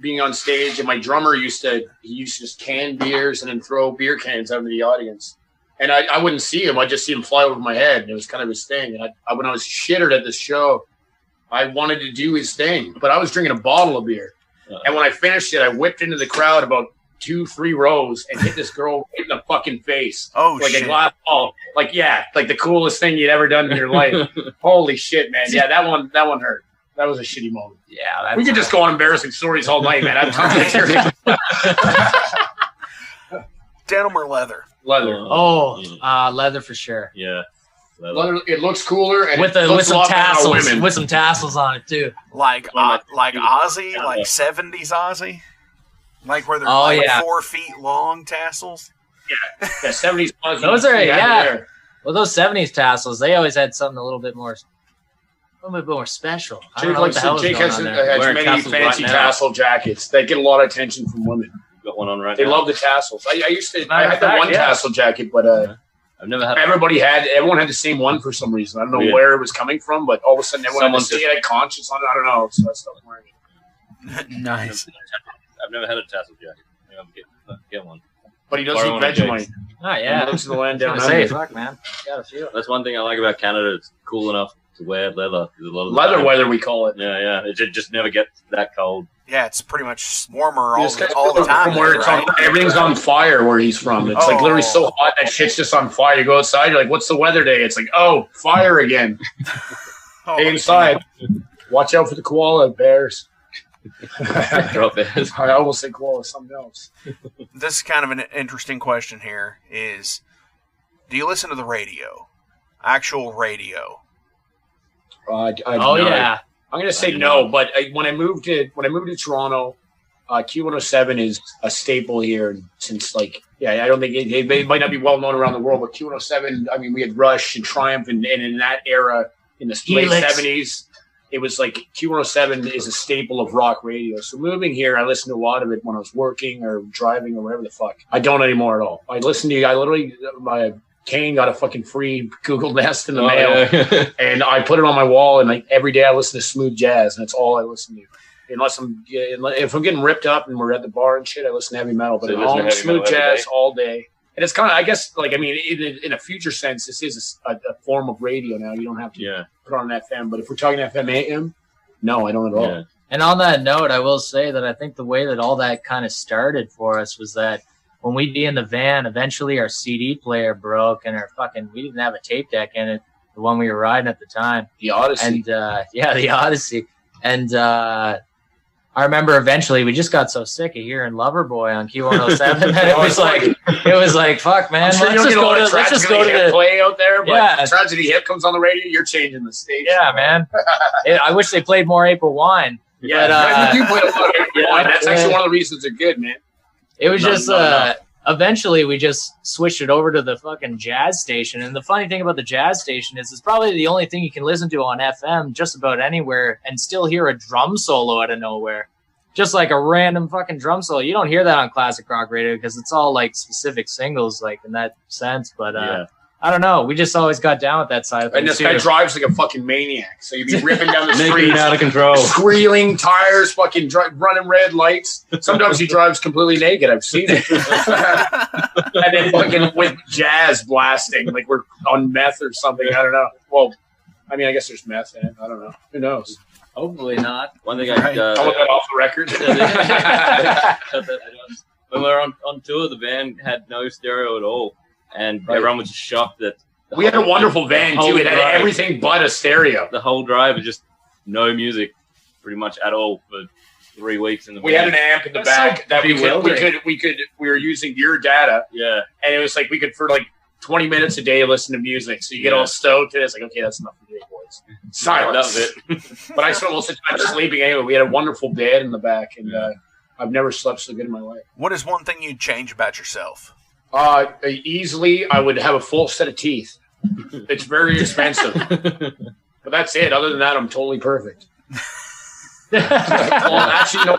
being on stage, and my drummer used to just can beers and then throw beer cans out into the audience. And I wouldn't see him. I'd just see him fly over my head. And it was kind of his thing. And I when I was shittered at this show, I wanted to do his thing. But I was drinking a bottle of beer. And when I finished it, I whipped into the crowd about 2-3 rows and hit this girl in the fucking face. Oh, like shit. A glass ball. Like the coolest thing you'd ever done in your life. Holy shit, man! Yeah, that one hurt. That was a shitty moment. Yeah, we could just go on embarrassing stories all night, man. I'm Denim or leather? Leather. Leather for sure. Yeah. Leather. It looks cooler and with some tassels. With some tassels on it too. Like Ozzy, like 70s Ozzy, like where they're 4 feet long tassels. Yeah, 70s Ozzy. Those are Well, those 70s tassels, they always had something a little bit more special. Jake has many fancy tassel jackets. They get a lot of attention from women. Got one on right now. They love the tassels. I had the one tassel jacket, but I've never had. Everyone had the same one for some reason. I don't know where it was coming from, but all of a sudden everyone had to see it conscious on it. I don't know. So I stopped wearing it. Nice. I've never had a tassel jacket. Maybe I'll get one. But he does eat Vegemite. Oh yeah. He lives in the land down under. Fuck, man. Got a few. That's one thing I like about Canada. It's cool enough to wear leather. Leather weather, we call it. Yeah. It just never gets that cold. Yeah, it's pretty much warmer all the time. Everything's on fire where he's from. It's like literally so hot that shit's just on fire. You go outside, you're like, what's the weather day? It's like, fire again. Stay inside. Watch out for the koala bears. I almost say koala, something else. This is kind of an interesting question here is, do you listen to the radio? Actual radio? Yeah. I'm going to say no, but when I moved to Toronto, Q107 is a staple here since I don't think it might not be well known around the world, but Q107, I mean, we had Rush and Triumph, and in that era, in the late 70s, it was like Q107 is a staple of rock radio. So moving here, I listened to a lot of it when I was working or driving or whatever the fuck. I don't anymore at all. My Kane got a fucking free Google Nest in the mail, and I put it on my wall, and every day I listen to smooth jazz, and that's all I listen to. If I'm getting ripped up and we're at the bar and shit, I listen to heavy metal. But smooth jazz all day. And it's kind of, I guess, in a future sense, this is a form of radio now. You don't have to put on an FM. But if we're talking FM AM, no, I don't at all. Yeah. And on that note, I will say that I think the way that all that kind of started for us was that when we'd be in the van, eventually our CD player broke and we didn't have a tape deck in it, the one we were riding at the time. The Odyssey. And, the Odyssey. And I remember eventually we just got so sick of hearing Loverboy on Q107 that it was like, fuck, man, let's just go to the play out there. But Tragedy Hip comes on the radio, you're changing the station. Yeah, man. I wish they played more April Wine. Yeah, but, you do play a lot of April Wine. That's actually one of the reasons they're good, man. It was eventually we just switched it over to the fucking jazz station. And the funny thing about the jazz station is it's probably the only thing you can listen to on FM just about anywhere and still hear a drum solo out of nowhere. Just like a random fucking drum solo. You don't hear that on classic rock radio because it's all like specific singles, like in that sense. But I don't know. We just always got down with that side of things. And this guy drives like a fucking maniac. So you'd be ripping down the street, out of control, squealing tires, fucking running red lights. Sometimes he drives completely naked. I've seen it. And then fucking with jazz blasting, like we're on meth or something. I don't know. Well, I mean, I guess there's meth in it. I don't know. Who knows? Hopefully not. One thing I'll look that off the record. When we were on tour, the van had no stereo at all. And everyone was just shocked that we had a wonderful van too. It had everything but a stereo. The whole drive was just no music, pretty much at all for 3 weeks in the van. We had an amp in the back that we were using your data. Yeah, and it was like we could for like 20 minutes a day listen to music. So you get all stoked, and it's like, okay, that's enough for you boys. Silence. That was it. But I spent most of the time sleeping anyway. We had a wonderful bed in the back, and I've never slept so good in my life. What is one thing you'd change about yourself? Easily, I would have a full set of teeth. It's very expensive. But that's it. Other than that, I'm totally perfect. Well, actually, no,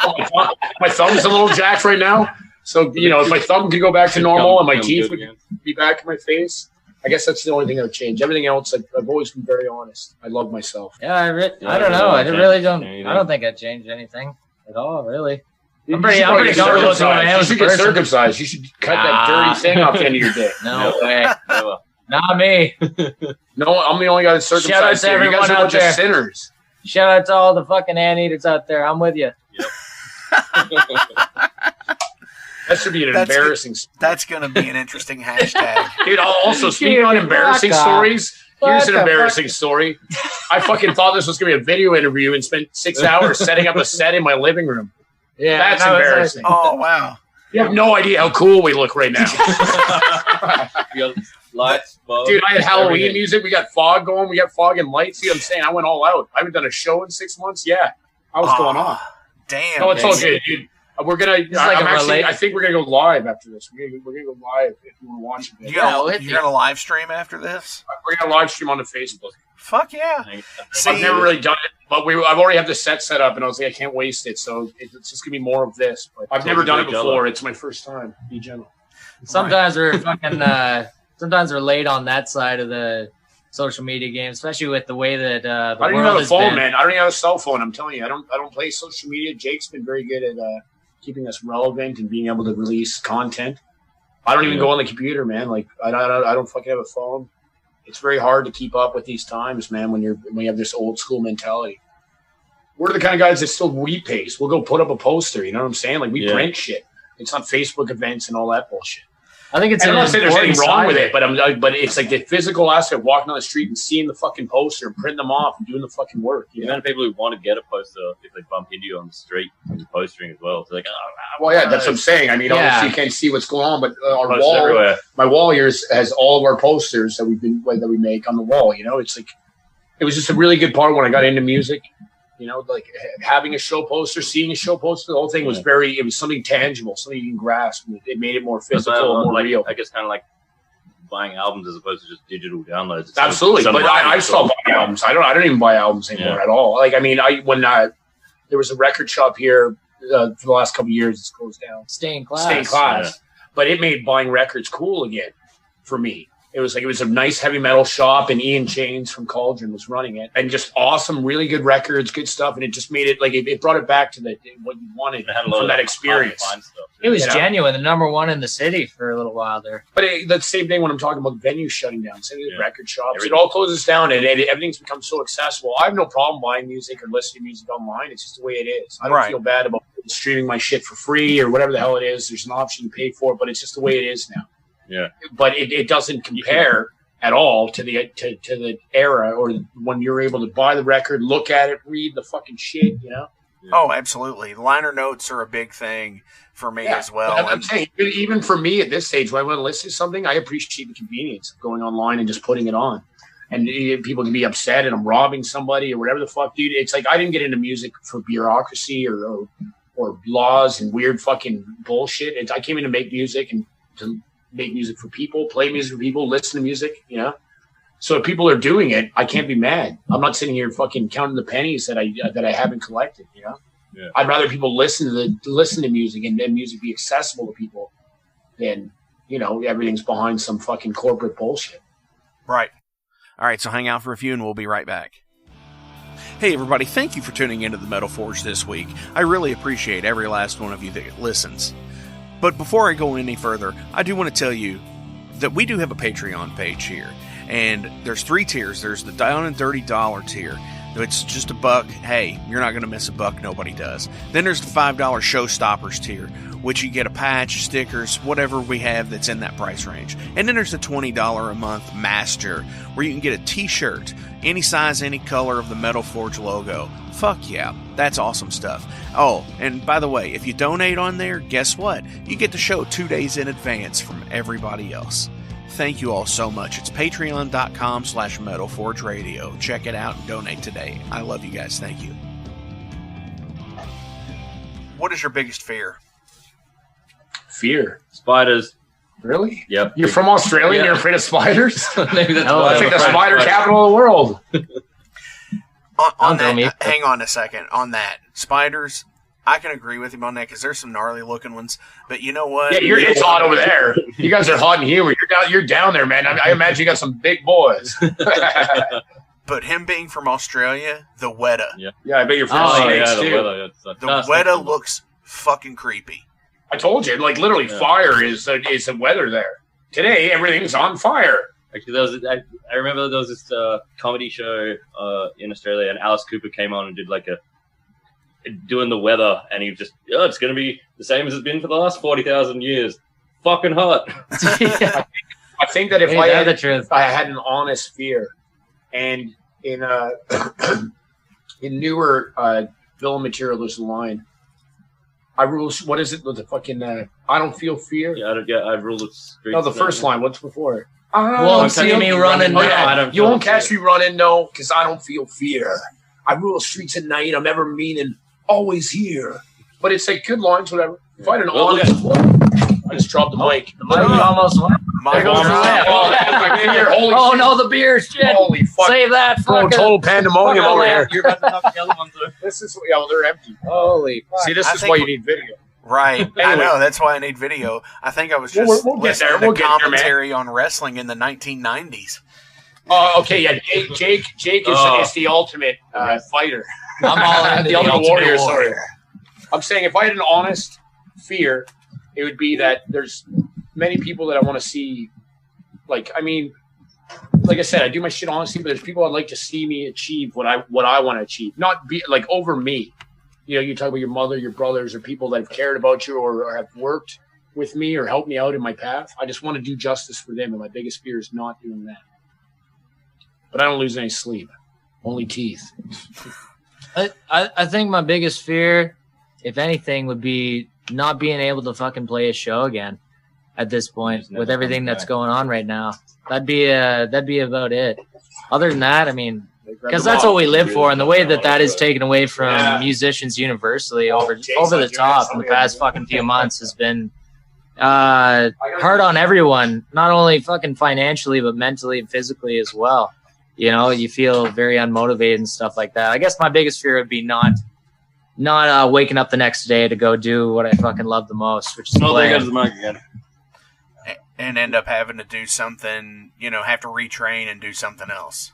my thumb's a little jacked right now. So, if my thumb could go back to normal and my teeth would be back in my face, I guess that's the only thing I would change. Everything else, I've always been very honest. I love myself. Yeah, I don't know. I really don't. I don't think I'd change anything at all, really. I'm pretty comfortable with who I am. You should get circumcised. You should cut that dirty thing off the end of your dick. No way. Not me. No, I'm the only guy that's circumcised. Shout out to everyone you guys are out there. Just sinners. Shout out to all the fucking anteaters out there. I'm with you. Yep. That should be an embarrassing. That's going to be an interesting hashtag. Dude, also, speaking on embarrassing stories, here's an embarrassing story. I fucking thought this was going to be a video interview and spent 6 hours setting up a set in my living room. Yeah, that's embarrassing. Oh, wow. You have no idea how cool we look right now. Lights, bugs, dude, I had Halloween everything. music. We got fog going. We got fog and lights. See what I'm saying? I went all out. I haven't done a show in 6 months. Yeah. I was going on. Damn. No, it's all good, dude. We're going to, I think we're going to go live after this. We're going to go live if you want to watch it. You're going to live stream after this? We're going to live stream on the Facebook. Fuck yeah. I've never really done it, but I've already have the set up, and I was like, I can't waste it, so it's just going to be more of this. But I've never done it before. It's my first time. Be gentle. Sometimes we're fucking. Sometimes we're late on that side of the social media game, especially with the way that the I don't even have a phone, man. I don't even have a cell phone. I'm telling you, I don't play social media. Jake's been very good at keeping us relevant and being able to release content. I don't even go on the computer, man. Like I don't fucking have a phone. It's very hard to keep up with these times, man. When you have this old school mentality. We're the kind of guys that still repaste. We'll go put up a poster. You know what I'm saying? Like we print shit. It's on Facebook events and all that bullshit. I think it's. I'm not saying there's anything wrong with it, but it's like the physical aspect of walking on the street and seeing the fucking poster and printing them off and doing the fucking work. The amount of people who want to get a poster if they bump into you on the street and you're postering as well. It's like, well, yeah, that's what I'm saying. I mean, obviously you can't see what's going on, but our posters wall, everywhere. my wall here has all of our posters that we make on the wall. You know, it's like it was just a really good part when I got into music. You know, like having a show poster, seeing a show poster, the whole thing was it was something tangible, something you can grasp. It made it more physical, more real. I guess kind of like buying albums as opposed to just digital downloads. It's absolutely, but I still buy albums. I don't even buy albums anymore at all. Like, I mean, when there was a record shop here for the last couple of years, it's closed down. Staying class. Yeah. But it made buying records cool again for me. It was a nice heavy metal shop, and Ian Chains from Cauldron was running it, and just awesome, really good records, good stuff, and it just made it like it brought it back to what you wanted from that experience. It was genuine, the number one in the city for a little while there. But that's the same thing when I'm talking about venues shutting down, same with record shops. It all closes down, and everything's become so accessible. I have no problem buying music or listening to music online. It's just the way it is. I don't feel bad about streaming my shit for free or whatever the hell it is. There's an option to pay for it, but it's just the way it is now. Yeah, but it doesn't compare at all to the era or when you're able to buy the record, look at it, read the fucking shit, you know? Yeah. Oh, absolutely. Liner notes are a big thing for me as well. I'm saying, even for me at this stage, when I want to listen to something, I appreciate the convenience of going online and just putting it on. And people can be upset and I'm robbing somebody or whatever the fuck, dude. It's like I didn't get into music for bureaucracy or laws and weird fucking bullshit. I came in to make music and to make music for people, play music for people, listen to music, you know? So if people are doing it, I can't be mad. I'm not sitting here fucking counting the pennies that I haven't collected, you know? Yeah. I'd rather people listen to music and then music be accessible to people than, you know, everything's behind some fucking corporate bullshit. Right. All right, so hang out for a few and we'll be right back. Hey everybody, thank you for tuning into the Metal Forge this week. I really appreciate every last one of you that listens. But before I go any further, I do want to tell you that we do have a Patreon page here. And there's 3 tiers. There's the down and dirty dollar tier. It's just $1. Hey, you're not going to miss $1. Nobody does. Then there's the $5 Showstoppers tier, which you get a patch, stickers, whatever we have that's in that price range. And then there's the $20 a month Master, where you can get a t-shirt, any size, any color of the Metal Forge logo. Fuck yeah, that's awesome stuff. Oh, and by the way, if you donate on there, guess what? You get the show 2 days in advance from everybody else. Thank you all so much. It's patreon.com/metalforgeradio. Check it out and donate today. I love you guys. Thank you. What is your biggest fear? Fear? Spiders. Really? Yep. You're from Australia and you're afraid of spiders? Maybe that's why. It's like the spider capital of the world. on that, hang on a second. On that, spiders, I can agree with him on that because there's some gnarly looking ones. But you know what? Yeah, it's hot over there. You guys are hot and humid. You're down there, man. I imagine you got some big boys. But him being from Australia, the Weta. Yeah, I bet you're from snakes too. The Weta looks fucking creepy. I told you, like literally, fire is the weather there. Today, everything's on fire. Actually, I remember there was this comedy show in Australia, and Alice Cooper came on and did like a doing the weather, and he just, it's going to be the same as it's been for the last 40,000 years. Fucking hot. I think that if I had an honest fear, and in in newer film material, there's a line. I rule. What is it? The fucking. I don't feel fear. Yeah, I rule the streets. No, the first line. What's before it? Won't see me running. Oh, yeah. You won't catch me running, no, because I don't feel fear. I rule the streets at night. I'm ever mean and always here. But it's like good lines, whatever. If I had an honest, I just dropped the mic. The mic almost went. Oh no, the beer! Shit! Holy fuck! Save that! Total pandemonium over here. You're about to knock the other ones over. This is they're empty. Holy fuck! See, this is why you need video. Right. Anyway. I know. That's why I need video. I think I was just listening to commentary on wrestling in the 1990s. Okay. Yeah. Jake is the ultimate fighter. I'm all in the ultimate warrior. Sorry. I'm saying if I had an honest fear, it would be that there's many people that I want to see. Like I said, I do my shit honestly, but there's people I'd like to see me achieve what I want to achieve, not be like over me. You know, you talk about your mother, your brothers, or people that have cared about you or have worked with me or helped me out in my path. I just want to do justice for them, and my biggest fear is not doing that. But I don't lose any sleep, only teeth. I think my biggest fear, if anything, would be not being able to fucking play a show again at this point with everything that's going on right now. That'd be about it. Other than that, I mean, because that's what we live for, and the way that is taken away from musicians universally over the top in the past fucking few months has been hard on everyone, not only fucking financially but mentally and physically as well. You know, you feel very unmotivated and stuff like that. I guess my biggest fear would be not waking up the next day to go do what I fucking love the most, which is play. And end up having to do something, have to retrain and do something else.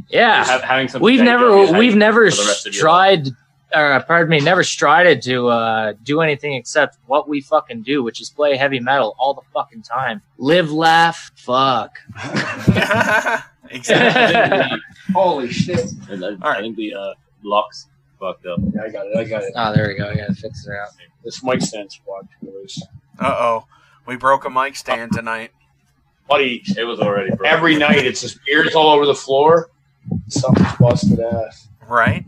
Yeah, we've never strided to do anything except what we fucking do, which is play heavy metal all the fucking time. Live, laugh, fuck. Exactly. Holy shit! I think the locks fucked up. Yeah, I got it. Oh, there we go. I gotta fix it out. This mic stand's fucked, boys. Uh-oh. We broke a mic stand tonight. Buddy, it was already broken. Every night it's just beers all over the floor. Something's busted ass. Right.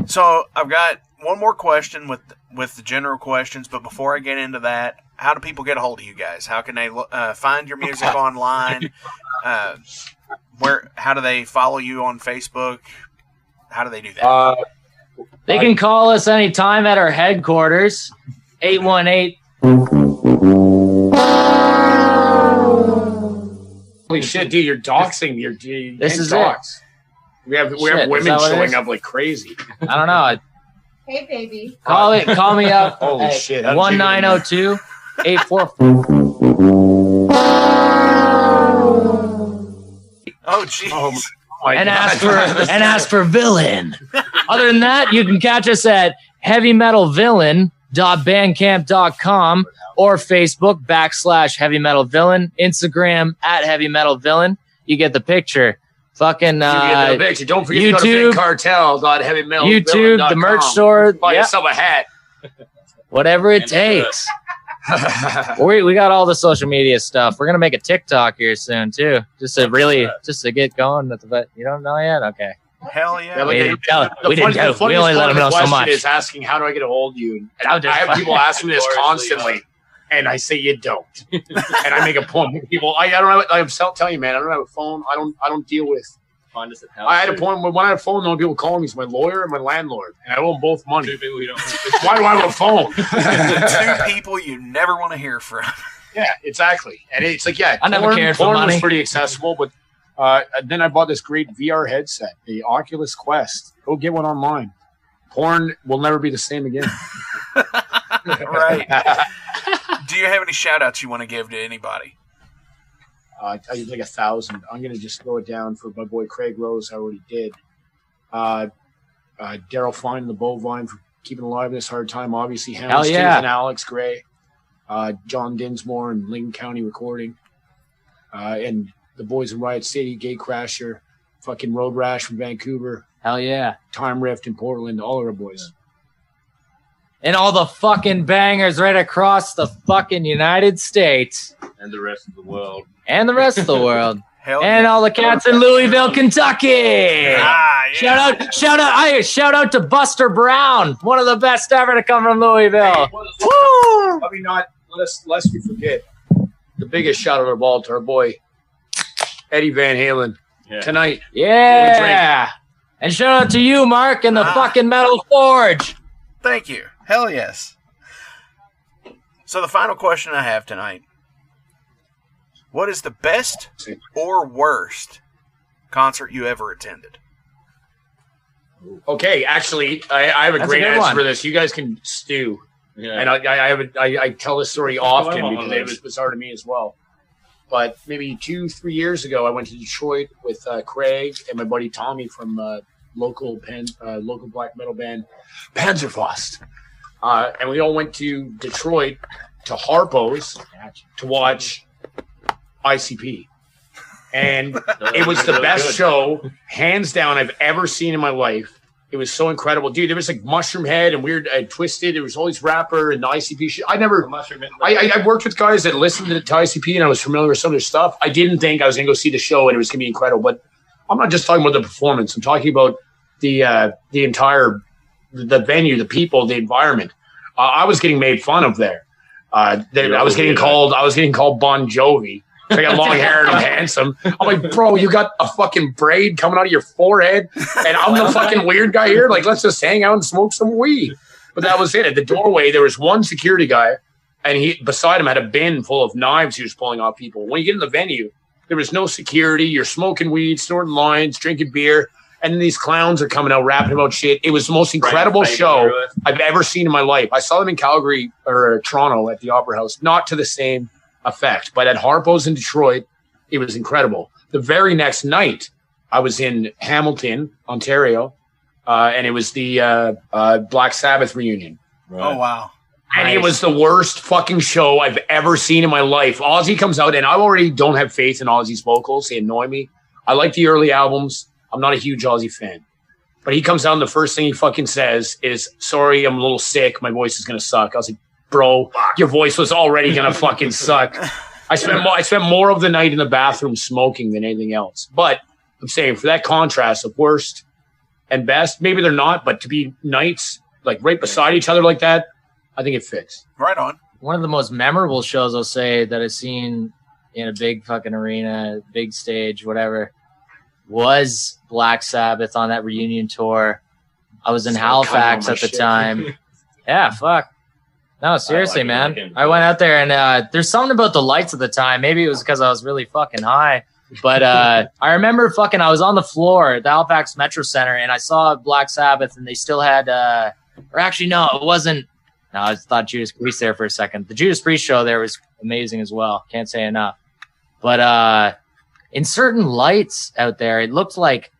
So I've got one more question with the general questions, but before I get into that, how do people get a hold of you guys? How can they find your music online? How do they follow you on Facebook? How do they do that? They can call us anytime at our headquarters, 818. Holy shit, dude! You're doxing. This is dox. It. We have women showing up like crazy. I don't know. Hey, baby. Call me up. Holy shit! 1902-844. Oh jeez. And ask for villain. Other than that, you can catch us at heavymetalvillain.bandcamp.com or Facebook /heavymetalvillain, Instagram @heavymetalvillain. You get the picture. Fucking Don't forget YouTube, to go to cartel.heavymetalvillain.com. YouTube, the merch store. Buy yourself a hat. Whatever it takes. We got all the social media stuff. We're gonna make a TikTok here soon too, just to get going. You don't know yet? Okay. Hell yeah! We only let them know so much. Is asking how do I get a hold of you? And I have people asking me this constantly, and I say you don't. And I make a point with people. I don't know. I'm telling you, man. I don't have a phone. I don't deal with. Find us at house. I had a point when I had a phone. No people calling me. It's my lawyer and my landlord, and I owe them both money. Two people you don't. Why do I have a phone? Two people you never want to hear from. Yeah, exactly. And it's like, I never cared for money. Was pretty accessible, but then I bought this great VR headset, the Oculus Quest. Go get one online. Porn will never be the same again. Right. Do you have any shout outs you want to give to anybody? I like 1,000. I'm going to just throw it down for my boy Craig Rose. I already did. Daryl Fine and the Bovine for keeping alive this hard time. Obviously, Hamilton and Alex Gray. John Dinsmore and Lincoln County Recording. And the boys in Riot City, Gate Crasher, fucking Road Rash from Vancouver. Hell yeah. Time Rift in Portland, all of our boys. And all the fucking bangers right across the fucking United States. And the rest of the world. And the rest of the world. Hell and yeah. all the cats in Louisville, Kentucky. Ah, yeah. Shout out to Buster Brown, one of the best ever to come from Louisville. Woo! I mean, lest we forget, the biggest shout out of all to our boy Eddie Van Halen tonight. Yeah. And shout out to you, Mark, and the fucking Metal Forge. Thank you. Hell yes. So the final question I have tonight. What is the best or worst concert you ever attended? Okay, actually, I have a great answer for this. You guys can stew. Yeah. And I tell this story often because it was bizarre to me as well. But maybe 2-3 years ago, I went to Detroit with Craig and my buddy Tommy from local black metal band Panzerfaust. And we all went to Detroit to Harpo's to watch ICP. And it was the best show, hands down, I've ever seen in my life. It was so incredible. Dude, there was like Mushroom Head and Weird Twisted. There was all these rapper and the ICP shit. I worked with guys that listened to ICP and I was familiar with some of their stuff. I didn't think I was going to go see the show and it was going to be incredible. But I'm not just talking about the performance. I'm talking about the entire the venue, the people, the environment. I was getting made fun of there. I was getting called Bon Jovi. I got long hair and I'm handsome. I'm like, bro, you got a fucking braid coming out of your forehead, and I'm the fucking weird guy here. Like, let's just hang out and smoke some weed. But that was it. At the doorway, there was one security guy, and he beside him had a bin full of knives he was pulling off people. When you get in the venue, there was no security. You're smoking weed, snorting lines, drinking beer, and then these clowns are coming out rapping about shit. It was the most incredible show I've ever seen in my life. I saw them in Calgary or Toronto at the Opera House, not to the same effect, but at Harpo's in Detroit, it was incredible. The very next night, I was in Hamilton, Ontario, and it was the Black Sabbath reunion. Right. Oh, wow. And it was the worst fucking show I've ever seen in my life. Ozzy comes out, and I already don't have faith in Ozzy's vocals. They annoy me. I like the early albums. I'm not a huge Ozzy fan. But he comes out, and the first thing he fucking says is, sorry, I'm a little sick. My voice is going to suck. I was like, bro, your voice was already going to fucking suck. I spent more of the night in the bathroom smoking than anything else. But I'm saying for that contrast of worst and best, maybe they're not, but to be nights, like right beside each other like that, I think it fits. Right on. One of the most memorable shows I'll say that I've seen in a big fucking arena, big stage, whatever, was Black Sabbath on that reunion tour. I was in Halifax at the time. Yeah, fuck. No, seriously, man. I went out there and there's something about the lights at the time. Maybe it was because I was really fucking high. But I remember I was on the floor at the Halifax Metro Center and I saw Black Sabbath and they still had, or actually, no, it wasn't. No, I thought Judas Priest there for a second. The Judas Priest show there was amazing as well. Can't say enough. But in certain lights out there, it looked like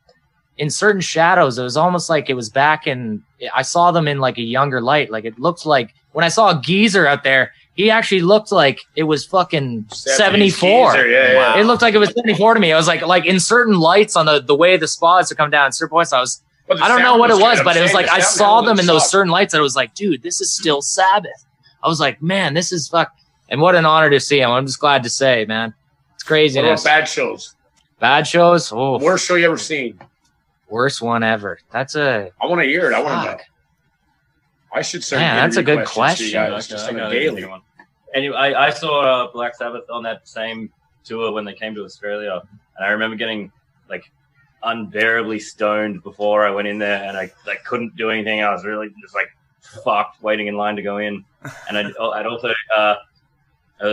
in certain shadows, it was almost like it was back in, I saw them in like a younger light. Like it looked like, when I saw a geezer out there, he actually looked like it was fucking 74. Geezer, yeah. It looked like it was 74 to me. I was like in certain lights on the way the spots are coming down, certain points, I don't know what it was, but it was like I saw them in those certain lights and I was like, dude, this is still Sabbath. I was like, man, this is fuck. And what an honor to see him. I'm just glad to say, man. It's crazy. What about bad shows? Bad shows? Oh, worst show you ever seen? Worst one ever. I want to hear it. I want to know. I should start. Man, that's a good question. Just like a daily one. Anyway, I saw Black Sabbath on that same tour when they came to Australia, and I remember getting like unbearably stoned before I went in there, and I couldn't do anything. I was really just like fucked, waiting in line to go in, and I'd also I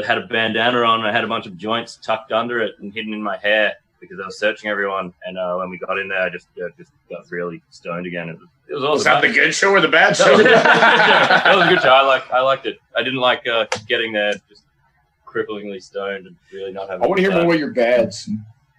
had a bandana on. And I had a bunch of joints tucked under it and hidden in my hair because I was searching everyone. And when we got in there, I just got really stoned again. It was all was that the good show or the bad show? That was a good show. I liked it. I didn't like getting there just cripplingly stoned and really not having. I want to hear more about your bads.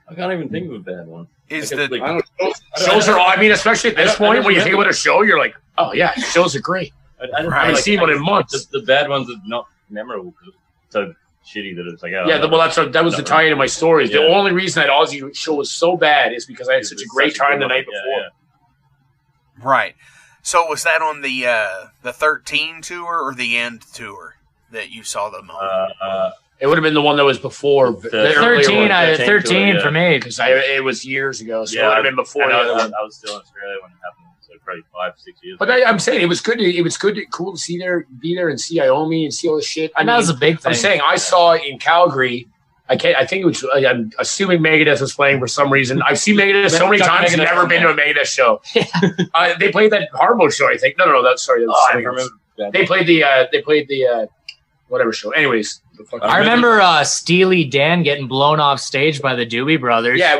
I can't even think of a bad one. Shows are. I mean, especially at this point, when you think about a show, you're like, oh yeah, shows are great. I haven't seen one in months. The bad ones are not memorable because it's so shitty that it's like, oh, yeah. Well, that was the tie into my stories. Yeah. The only reason that Aussie show was so bad is because I had such a great time the night before. Right. So was that on the 13 tour or the end tour that you saw them on? It would have been the one that was before. The 13, 13 for me. Because it was years ago. So it would have been before the other one. I was still in Australia when it happened. So probably 5-6 years. But I'm saying it was good. Cool to be there and see Iomi and see all this shit. That was a big thing. I'm saying I saw in Calgary. I think it was. I'm assuming Megadeth was playing for some reason. I've seen Megadeth so many times. I've never been to a Megadeth show. They played that Hard Mode show. I think. No. That's sorry. I remember. They played the whatever show. Anyways, I remember Steely Dan getting blown off stage by the Doobie Brothers. Yeah,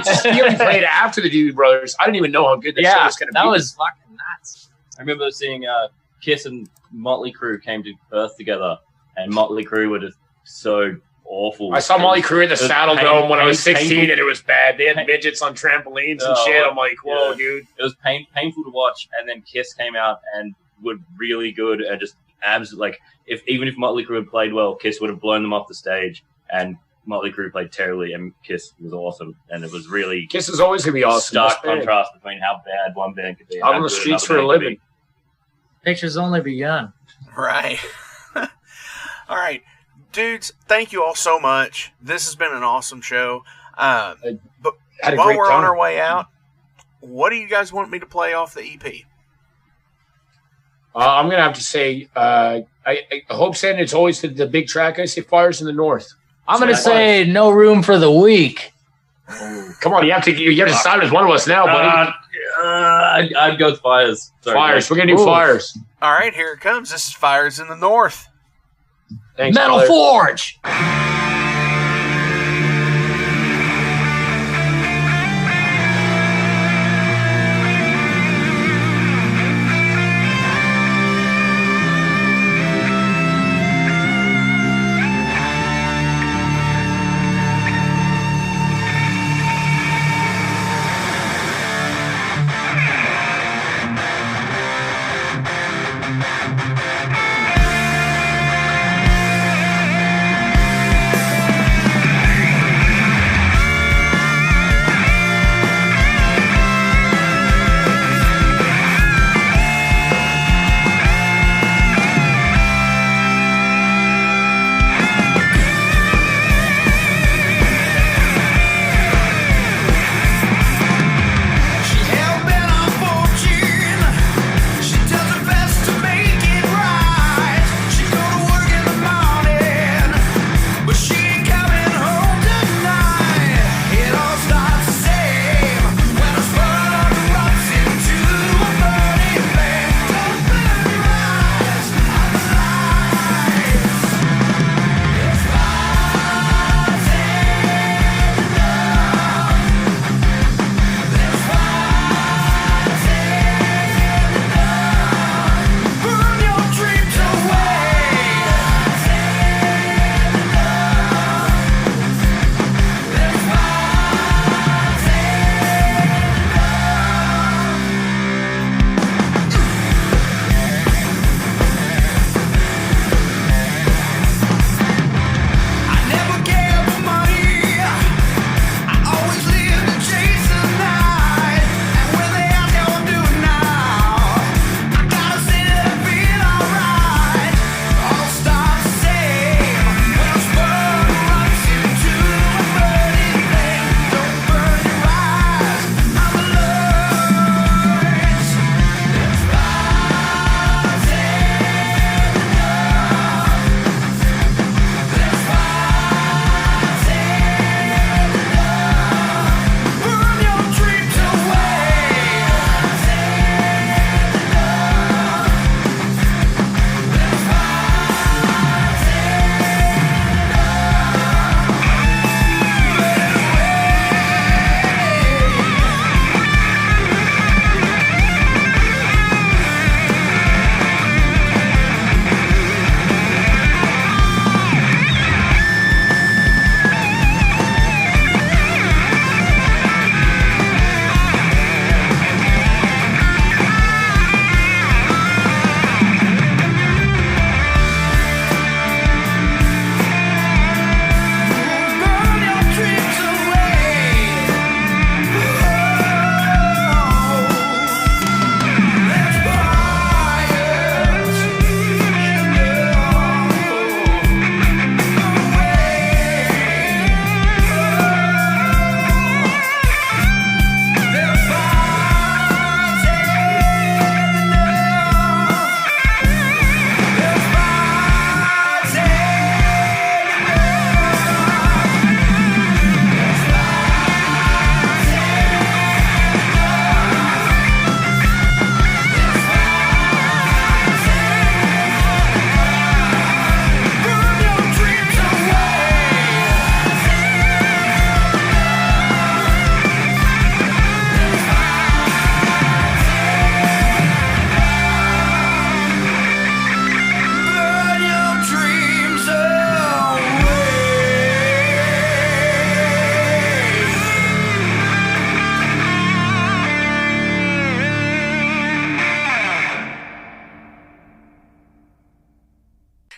Steely played after the Doobie Brothers. I didn't even know how good that show was going to be. That was fucking nuts. I remember seeing Kiss and Motley Crue came to Perth together, and Motley Crue were just so awful. I saw Motley Crue at the Saddle Dome when I was 16, and it was bad. They had midgets on trampolines and shit. I'm like, whoa, dude. It was painful to watch, and then Kiss came out and were really good and just absolutely like even if Motley Crue had played well, Kiss would have blown them off the stage, and Motley Crue played terribly, and Kiss was awesome, and it was really Kiss is always gonna be awesome. Stark contrast between how bad one band could be. Out on the streets for a living. Pictures only begun. Right. All right, dudes. Thank you all so much. This has been an awesome show. But while we're on our way out, what do you guys want me to play off the EP? I'm going to have to say, I hope saying it's always the big track. I say Fires in the North. I'm going to say No Room for the Weak. Come on, you have to decide with one of us now, buddy. I'd go with Fires. Sorry, Fires. We're going to do Fires. All right, here it comes. This is Fires in the North. Thanks, Metal Forge.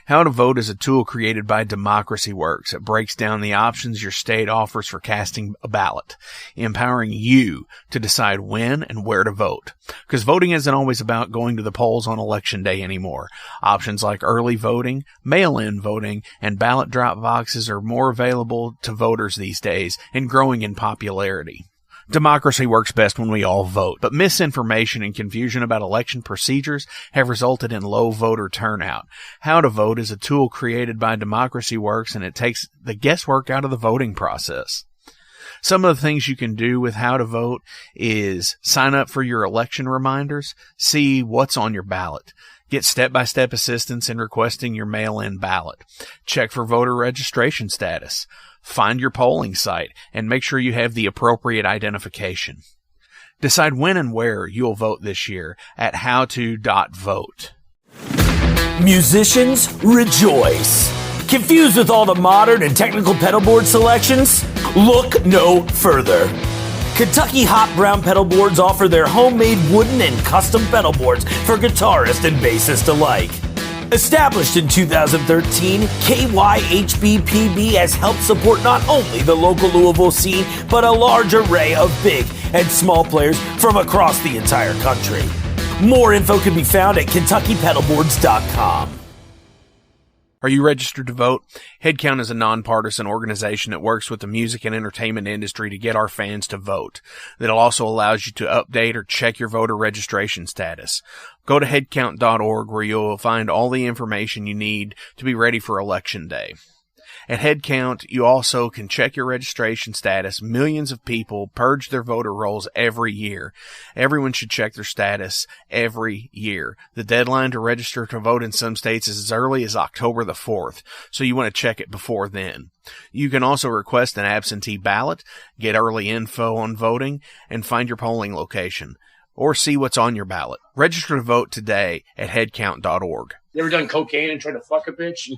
How to Vote is a tool created by Democracy Works. It breaks down the options your state offers for casting a ballot, empowering you to decide when and where to vote. Because voting isn't always about going to the polls on election day anymore. Options like early voting, mail-in voting, and ballot drop boxes are more available to voters these days and growing in popularity. Democracy works best when we all vote, but misinformation and confusion about election procedures have resulted in low voter turnout. How to Vote is a tool created by Democracy Works, and it takes the guesswork out of the voting process. Some of the things you can do with How to Vote is sign up for your election reminders, see what's on your ballot, get step-by-step assistance in requesting your mail-in ballot, check for voter registration status, find your polling site, and make sure you have the appropriate identification. Decide when and where you'll vote this year at howto.vote. Musicians, rejoice! Confused with all the modern and technical pedalboard selections? Look no further. Kentucky Hot Brown Pedalboards offer their homemade wooden and custom pedalboards for guitarists and bassists alike. Established in 2013, KYHBPB has helped support not only the local Louisville scene, but a large array of big and small players from across the entire country. More info can be found at KentuckyPedalboards.com. Are you registered to vote? Headcount is a nonpartisan organization that works with the music and entertainment industry to get our fans to vote. That also allows you to update or check your voter registration status. Go to headcount.org where you'll find all the information you need to be ready for Election Day. At Headcount, you also can check your registration status. Millions of people purge their voter rolls every year. Everyone should check their status every year. The deadline to register to vote in some states is as early as October the 4th, so you want to check it before then. You can also request an absentee ballot, get early info on voting, and find your polling location, or see what's on your ballot. Register to vote today at headcount.org. You ever done cocaine and tried to fuck a bitch?